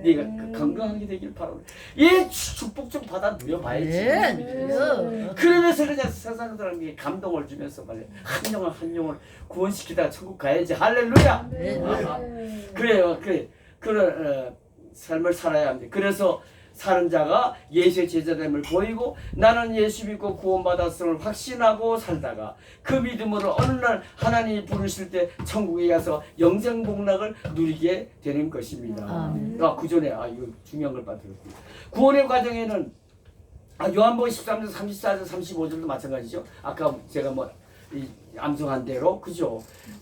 Speaker 1: 네가 건강하게 되길 바라고. 이 축복 좀 받아 누려봐야지. 그러면서 그냥 세상 사람에게 감동을 주면서 말이야. 한 영혼 한 영혼 구원시키다가 천국 가야지. 할렐루야. 그래요. 그런 삶을 살아야 합니다. 그래서 사는 자가 예수의 제자됨을 보이고 나는 예수 믿고 구원받았음을 확신하고 살다가 그 믿음으로 어느 날 하나님이 부르실 때 천국에 가서 영생 복락을 누리게 되는 것입니다. 그 전에 이거 중요한 걸 받들었습니다. 구원의 과정에는 요한복음 13장 34절 35절도 마찬가지죠. 아까 제가 암송한 대로 그죠.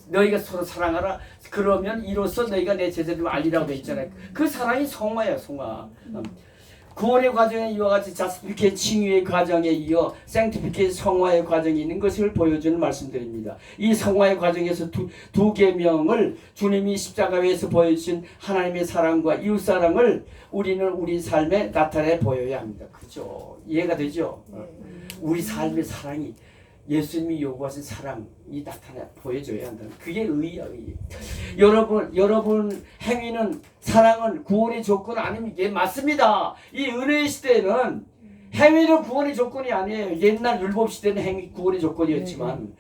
Speaker 1: 너희가 서로 사랑하라. 그러면 이로써 너희가 내 제자들을 알리라고 돼 있잖아요. 그 사랑이 성화야 성화. 구원의 과정에 이와 같이 자스피케 칭의의 과정에 이어 생티피케 성화의 과정이 있는 것을 보여주는 말씀드립니다. 이 성화의 과정에서 두 계명을 주님이 십자가에서 보여주신 하나님의 사랑과 이웃 사랑을 우리는 우리 삶에 나타내 보여야 합니다. 그죠? 이해가 되죠? 우리 삶의 사랑이 예수님이 요구하신 사랑이 나타나 보여줘야 한다. 그게 의의야, 의. 여러분 행위는 사랑은 구원의 조건 아닙니까? 예, 맞습니다. 이 은혜의 시대에는 행위는 구원의 조건이 아니에요. 옛날 율법 시대는 행위 구원의 조건이었지만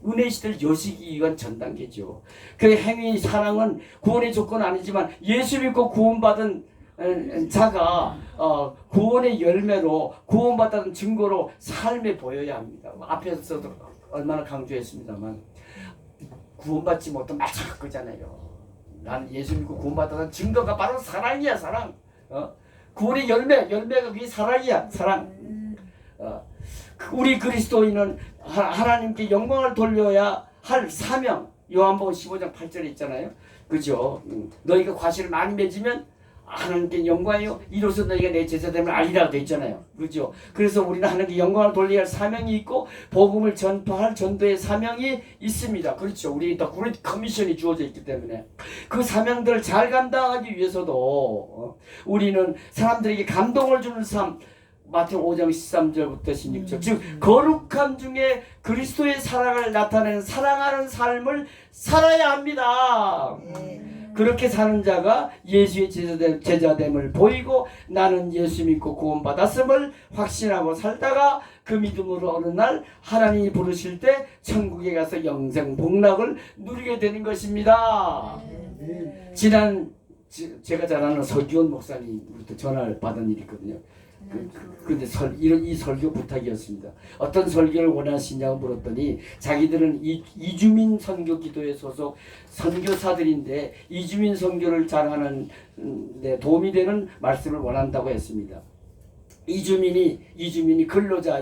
Speaker 1: 은혜의 시대를 여시기 위한 전 단계죠. 그 행위 사랑은 구원의 조건 아니지만 예수 믿고 구원받은 자가 구원의 열매로 구원받았다는 증거로 삶에 보여야 합니다. 앞에서도 얼마나 강조했습니다만 구원받지 못한 마찬가지 거잖아요. 나는 예수 믿고 구원받았다는 증거가 바로 사랑이야. 사랑. 구원의 열매가 그게 사랑이야. 사랑. 우리 그리스도인은 하나님께 영광을 돌려야 할 사명. 요한복음 15장 8절에 있잖아요. 그죠? 너희가 과실을 많이 맺으면 하나님께 영광이요 이로써 너희가 내 제자됨을 알리라고 되어 있잖아요. 그렇죠? 그래서 우리는 하나님께 영광을 돌려야 할 사명이 있고 복음을 전파할 전도의 사명이 있습니다. 그렇죠? 우리 더 그레이트 커미션이 주어져 있기 때문에 그 사명들을 잘 감당하기 위해서도 우리는 사람들에게 감동을 주는 삶 마태복음 5장 13절부터 16절 즉 거룩함 중에 그리스도의 사랑을 나타내는 사랑하는 삶을 살아야 합니다. 그렇게 사는 자가 예수의 제자됨을 보이고 나는 예수 믿고 구원받았음을 확신하고 살다가 그 믿음으로 어느 날 하나님이 부르실 때 천국에 가서 영생 복락을 누리게 되는 것입니다. 지난 제가 잘 아는 서기원 목사님으로부터 전화를 받은 일이 있거든요. 근데 이 설교 부탁이었습니다. 어떤 설교를 원하시냐고 물었더니 자기들은 이주민 선교 기도회 소속 선교사들인데 이주민 선교를 잘하는 데 도움이 되는 말씀을 원한다고 했습니다. 이주민이 근로자,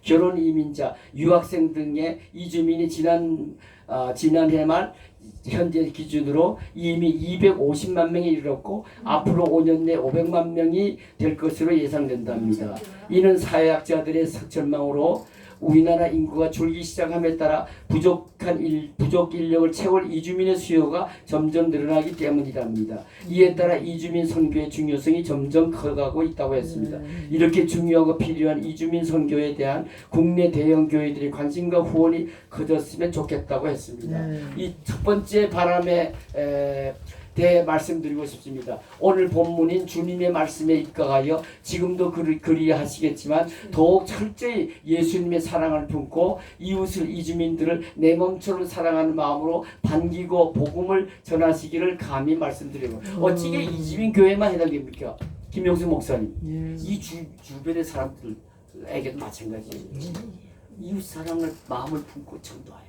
Speaker 1: 결혼 이민자, 유학생 등의 이주민이 지난해 말 현재 기준으로 이미 250만 명에 이르렀고 앞으로 5년 내 500만 명이 될 것으로 예상된답니다. 이는 사회학자들의 전망으로 우리나라 인구가 줄기 시작함에 따라 부족 인력을 채울 이주민의 수요가 점점 늘어나기 때문이랍니다. 이에 따라 이주민 선교의 중요성이 점점 커가고 있다고 했습니다. 이렇게 중요하고 필요한 이주민 선교에 대한 국내 대형 교회들의 관심과 후원이 커졌으면 좋겠다고 했습니다. 이 첫 번째 바람에 대해 말씀드리고 싶습니다. 오늘 본문인 주님의 말씀에 입각하여 지금도 그리하시겠지만 더욱 철저히 예수님의 사랑을 품고 이웃을 이주민들을 내 몸처럼 사랑하는 마음으로 반기고 복음을 전하시기를 감히 말씀드리고 어찌게 이주민 교회만 해당됩니까? 김영수 목사님 이 주변의 사람들에게도 마찬가지예요. 이웃 사랑을 마음을 품고 전도하여야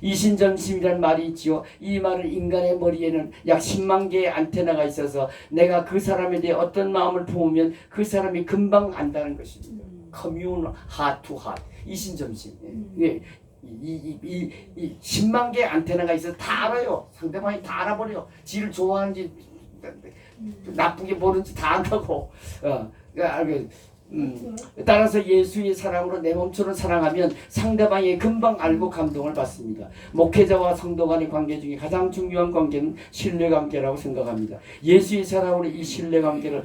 Speaker 1: 이신전심이라는 말이 있지요. 이 말은 인간의 머리에는 약 10만 개의 안테나가 있어서 내가 그 사람에 대해 어떤 마음을 품으면 그 사람이 금방 안다는 것입니다. 커뮤니케이션 하트 투 하트 이신전심. 이 10만 개의 안테나가 있어서 다 알아요. 상대방이 다 알아버려. 지를 좋아하는지 나쁘게 보는지 다 안다고. 따라서 예수의 사랑으로 내 몸처럼 사랑하면 상대방이 금방 알고 감동을 받습니다. 목회자와 성도 간의 관계 중에 가장 중요한 관계는 신뢰관계라고 생각합니다. 예수의 사랑으로 이 신뢰관계를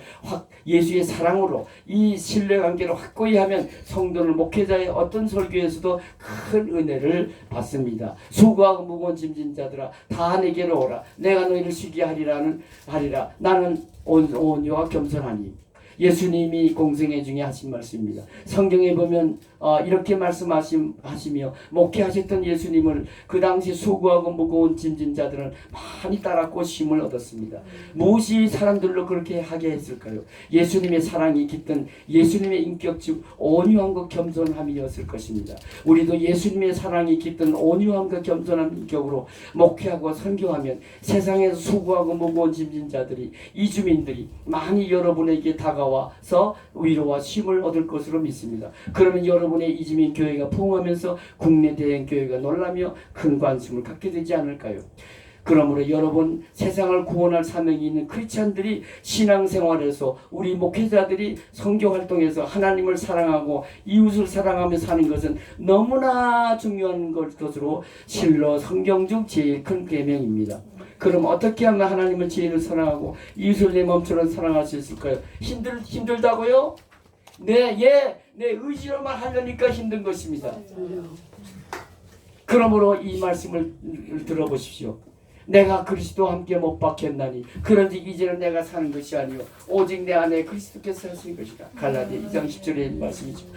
Speaker 1: 예수의 사랑으로 이 신뢰관계를 확고히 하면 성도는 목회자의 어떤 설교에서도 큰 은혜를 받습니다. 수고하고 무거운 짐진 자들아 다 내게로 오라. 내가 너희를 쉬게 하리라. 나는 온유와 겸손하니. 예수님이 공생애 중에 하신 말씀입니다. 성경에 보면 이렇게 말씀하시며 목회하셨던 예수님을 그 당시 수고하고 무거운 짐진 자들은 많이 따랐고 힘을 얻었습니다. 무엇이 사람들로 그렇게 하게 했을까요? 예수님의 사랑이 깃든 예수님의 인격 즉 온유함과 겸손함이었을 것입니다. 우리도 예수님의 사랑이 깃든 온유함과 겸손한 인격으로 목회하고 선교하면 세상에서 수고하고 무거운 짐진 자들이 이주민들이 많이 여러분에게 다가와서 위로와 힘을 얻을 것으로 믿습니다. 그러면 여러분의 이주민 교회가 부흥하면서 국내 대형 교회가 놀라며 큰 관심을 갖게 되지 않을까요? 그러므로 여러분 세상을 구원할 사명이 있는 크리스찬들이 신앙생활에서 우리 목회자들이 선교활동에서 하나님을 사랑하고 이웃을 사랑하며 사는 것은 너무나 중요한 것으로 실로 성경 중 제일 큰 계명입니다. 그럼 어떻게 하면 하나님을 제일 사랑하고 이웃을 내 몸처럼 사랑할 수 있을까요? 힘들다고요? 내 의지로만 하려니까 힘든 것입니다. 그러므로 이 말씀을 들어보십시오. 내가 그리스도와 함께 못 박혔나니 그런지 이제는 내가 사는 것이 아니요 오직 내 안에 그리스도께서 사신 것이다. 갈라디아 2장 10절의 말씀이죠.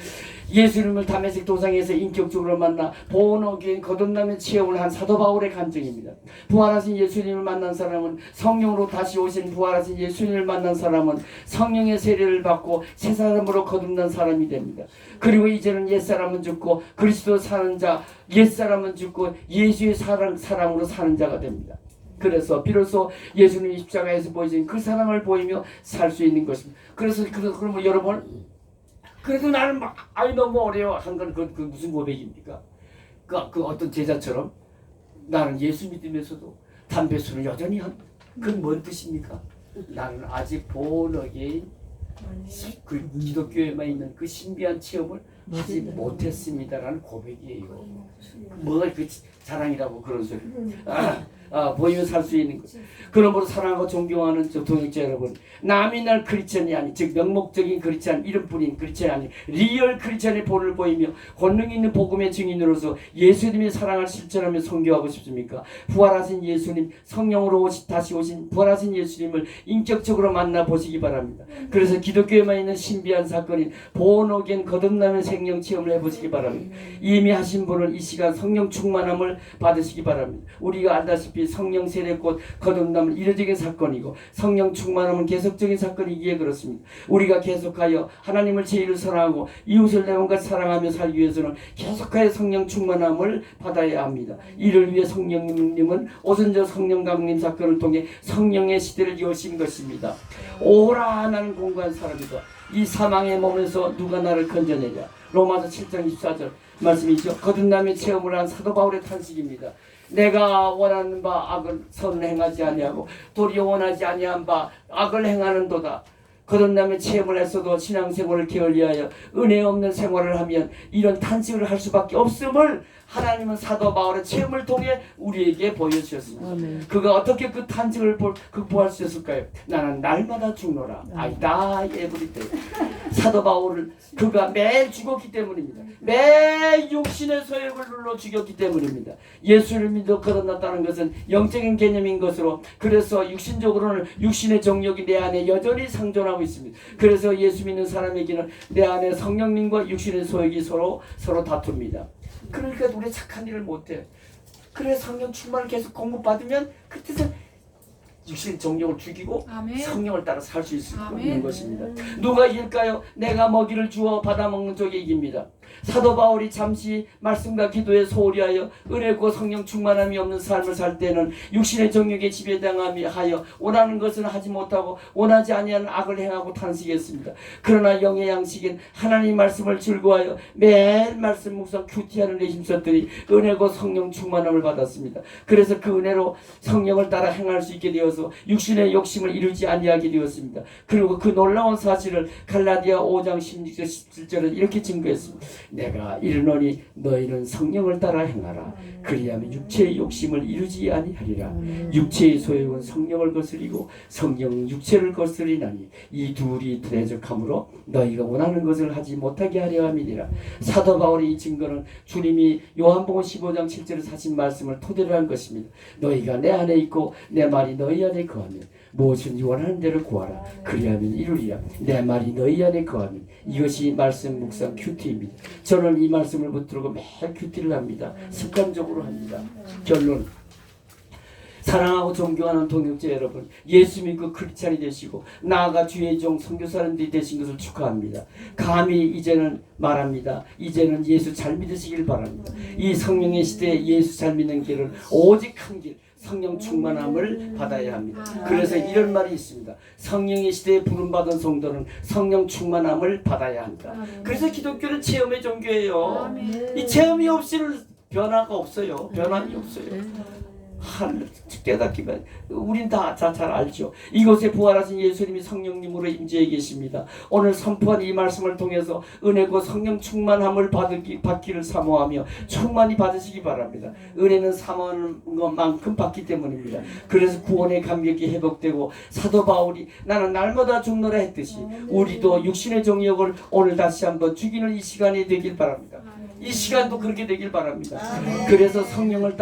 Speaker 1: 예수님을 다메섹 도상에서 인격적으로 만나 born again 거듭남의 체험을 한 사도 바울의 간증입니다. 부활하신 예수님을 만난 사람은 성령으로 다시 오신 부활하신 예수님을 만난 사람은 성령의 세례를 받고 새 사람으로 거듭난 사람이 됩니다. 그리고 이제는 옛사람은 죽고 그리스도 사는 자 옛사람은 죽고 예수의 사랑으로 사는 자가 됩니다. 그래서 비로소 예수님이 십자가에서 보여준 그 사랑을 보이며 살 수 있는 것입니다. 그래서 그러면 여러분 그래도 나는 막 너무 어려워 한 건 그 무슨 고백입니까? 그 어떤 제자처럼 나는 예수 믿으면서도 담배 술을 여전히 합니다. 그건 뭔 뜻입니까? 나는 아직 born again 그 기독교에만 있는 그 신비한 체험을 하지 못했습니다라는 고백이에요. 뭐가 그 자랑이라고 그런 소리. 보이며 살 수 있는 것. 그러므로 사랑하고 존경하는 저 동역자 여러분, 나미날 크리스천이 아닌, 즉 명목적인 크리스천, 이름뿐인 크리스천이 아닌 리얼 크리스천의 본을 보이며 권능 있는 복음의 증인으로서 예수님의 사랑을 실천하며 선교하고 싶습니까? 부활하신 예수님, 성령으로 다시 오신 부활하신 예수님을 인격적으로 만나보시기 바랍니다. 그래서 기독교에만 있는 신비한 사건인 보너겐 거듭나는 생명 체험을 해보시기 바랍니다. 이미 하신 분은 이 시간 성령 충만함을 받으시기 바랍니다. 우리가 알다시피 성령 세례꽃 거듭남은 이례적인 사건이고 성령 충만함은 계속적인 사건이기에 그렇습니다. 우리가 계속하여 하나님을 제일로 사랑하고 이웃을 내 몸과 사랑하며 살기 위해서는 계속하여 성령 충만함을 받아야 합니다. 이를 위해 성령님은 오순절 성령 강림 사건을 통해 성령의 시대를 여신 것입니다. 오라 나는 공고한 사람이다. 이 사망의 몸에서 누가 나를 건져내랴. 로마서 7장 24절 말씀이죠. 거듭남의 체험을 한 사도 바울의 탄식입니다. 내가 원하는 바 악을 선을 행하지 아니하고 도리어 원하지 아니한 바 악을 행하는도다. 거듭남의 체험을 했어도 신앙생활을 게을리하여 은혜 없는 생활을 하면 이런 탄식을 할 수밖에 없음을 하나님은 사도 바울의 체험을 통해 우리에게 보여주셨습니다. 그가 어떻게 그 탄식을 극복할 수 있었을까요? 나는 날마다 죽노라. 아이다 에브리데이. 사도 바울을 그가 매일 죽었기 때문입니다. 매일 육신의 소욕을 눌러 죽였기 때문입니다. 예수를 믿어 거듭났다는 것은 영적인 개념인 것으로, 그래서 육신적으로는 육신의 정욕이 내 안에 여전히 상존하고 있습니다. 그래서 예수 믿는 사람에게는 내 안에 성령님과 육신의 소욕이 서로 다툽니다. 그러니까 우리 착한 일을 못해. 그래서 성령 충만을 계속 공급받으면 그때서 육신 정욕을 죽이고 아멘. 성령을 따라 살 수 있는 것입니다. 누가 이길까요? 내가 먹이를 주어 받아먹는 쪽이 이깁니다. 사도 바울이 잠시 말씀과 기도에 소홀히 하여 은혜고 성령 충만함이 없는 삶을 살 때는 육신의 정욕에 지배당하여 원하는 것은 하지 못하고 원하지 아니하는 악을 행하고 탄식했습니다. 그러나 영의 양식인 하나님 말씀을 즐거워하여 매일 말씀 묵상 큐티하는 데 힘썼더니 은혜고 성령 충만함을 받았습니다. 그래서 그 은혜로 성령을 따라 행할 수 있게 되어서 육신의 욕심을 이루지 아니하게 되었습니다. 그리고 그 놀라운 사실을 갈라디아 5장 16절 17절은 이렇게 증거했습니다. 내가 이르노니 너희는 성령을 따라 행하라. 그리하면 육체의 욕심을 이루지 아니하리라. 육체의 소욕은 성령을 거스리고 성령은 육체를 거스리나니 이 둘이 대적하므로 너희가 원하는 것을 하지 못하게 하려 함이니라. 사도 바울의 이 증거는 주님이 요한복음 15장 7절에 하신 말씀을 토대로 한 것입니다. 너희가 내 안에 있고 내 말이 너희 안에 거하면 무엇인지 원하는 대로 구하라. 그리하면 이루리라. 내 말이 너희 안에 거하면. 이것이 말씀 묵상 큐티입니다. 저는 이 말씀을 붙들고 매일 큐티를 합니다. 습관적으로 합니다. 결론, 사랑하고 존경하는 동역자 여러분, 예수 믿고 크리스찬이 되시고 나아가 주의 종 선교사님들이 되신 것을 축하합니다. 감히 이제는 말합니다. 이제는 예수 잘 믿으시길 바랍니다. 이 성령의 시대에 예수 잘 믿는 길은 오직 한 길, 성령 충만함을 받아야 합니다. 그래서 이런 말이 있습니다. 성령의 시대에 부름받은 성도는 성령 충만함을 받아야 합니다. 그래서 기독교는 체험의 종교예요. 이 체험이 없이는 변화가 없어요. 변함이 없어요. 깨닫기만 우린 다 잘 알죠. 이곳에 부활하신 예수님이 성령님으로 임재해 계십니다. 오늘 선포한 이 말씀을 통해서 은혜고 성령 충만함을 받기를 사모하며 충만히 받으시기 바랍니다. 은혜는 사모하는 것만큼 받기 때문입니다. 그래서 구원의 감격이 회복되고 사도 바울이 나는 날마다 죽노라 했듯이 우리도 육신의 정욕을 오늘 다시 한번 죽이는 이 시간이 되길 바랍니다. 이 시간도 그렇게 되길 바랍니다. 그래서 성령을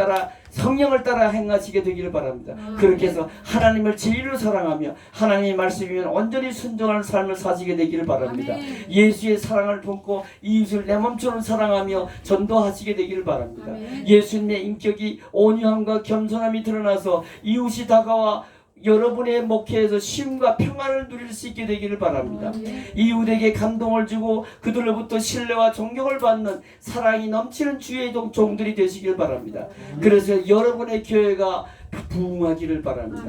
Speaker 1: 따라 행하시게 되기를 바랍니다. 그렇게 해서 하나님을 제일로 사랑하며 하나님의 말씀이면 온전히 순종하는 삶을 사시게 되기를 바랍니다. 예수의 사랑을 품고 이웃을 내 몸처럼 사랑하며 전도하시게 되기를 바랍니다. 예수님의 인격이 온유함과 겸손함이 드러나서 이웃이 다가와 여러분의 목회에서 쉼과 평안을 누릴 수 있게 되기를 바랍니다. 이웃에게 감동을 주고 그들로부터 신뢰와 존경을 받는 사랑이 넘치는 주의 종들이 되시길 바랍니다. 그래서 여러분의 교회가 부흥하기를 바랍니다.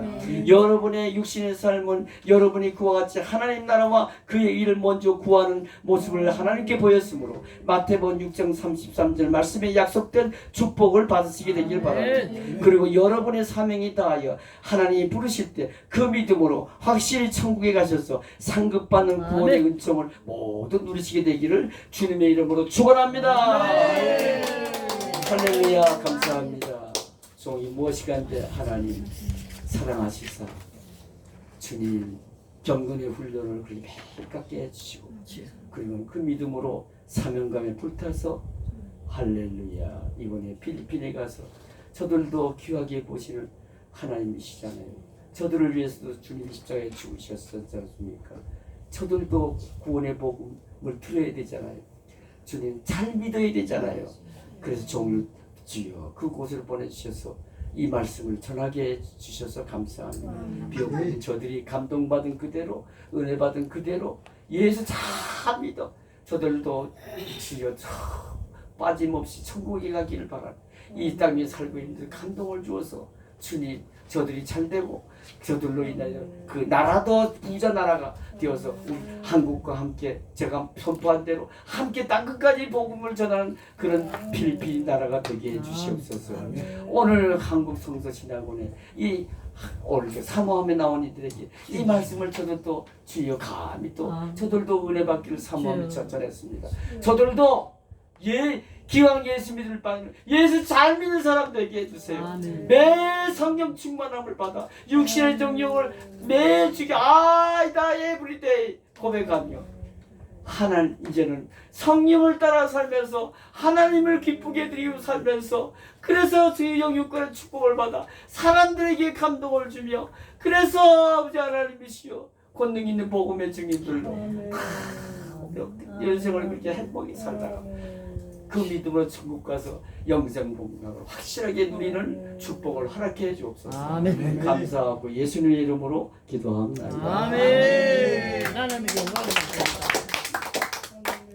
Speaker 1: 여러분의 육신의 삶은 여러분이 그와 같이 하나님 나라와 그의 일을 먼저 구하는 모습을 하나님께 보였으므로 마태복음 6장 33절 말씀에 약속된 축복을 받으시게 되길 바랍니다. 그리고 여러분의 사명이 다하여 하나님이 부르실 때 그 믿음으로 확실히 천국에 가셔서 상급받는 구원의 은총을 모두 누리시게 되기를 주님의 이름으로 축원합니다. 할렐루야. 감사합니다. 종이 무엇이간데 하나님 사랑하시사 주님 경건의 훈련을 그렇게 매일같게 해주시고 그리고 그 믿음으로 사명감에 불타서 할렐루야 이번에 필리핀에 가서 저들도 귀하게 보시는 하나님이시잖아요. 저들을 위해서도 주님이 십자가에 죽으셨었지 않습니까? 저들도 구원의 복음을 들어야 되잖아요. 주님 잘 믿어야 되잖아요. 그래서 종을 주여 그곳을 보내주셔서 이 말씀을 전하게 해주셔서 감사합니다. 비록 저들이 감동받은 그대로 은혜 받은 그대로 예수 잘 믿어 저들도 주여 빠짐없이 천국에 가기를 바랍니다. 이 땅에 살고 있는 감동을 주어서 주님 저들이 잘되고 저들로 인하여 그 나라도 부자 나라가 되어서 우리 한국과 함께 제가 선포한 대로 함께 땅끝까지 복음을 전하는 그런 필리핀 나라가 되게 해주시옵소서. 오늘 한국 성서신학원에 이 오늘 사모함에 나온 이들에게 이 말씀을 저들도 주여 감히 또 저들도 은혜 받기를 사모하며 전했습니다. 저들도 기왕 예수 믿을 바는 예수 잘 믿는 사람 되게 해주세요. 매 성령 충만함을 받아 육신의 정령을 매 주게 아이다 에브리데이 고백하며 하나님 이제는 성령을 따라 살면서 하나님을 기쁘게 드리고 살면서 그래서 주의 영육간의 축복을 받아 사람들에게 감동을 주며 그래서 아버지 하나님이시여 권능 있는 복음의 증인들로 인생을 그렇게 행복히 살다가 그 믿음으로 천국 가서 영생 복락을 확실하게 누리는 축복을 허락해 주옵소서.
Speaker 2: 아멘.
Speaker 1: 감사하고 예수님의 이름으로 기도합니다.
Speaker 2: 아멘. 하나님의 영광을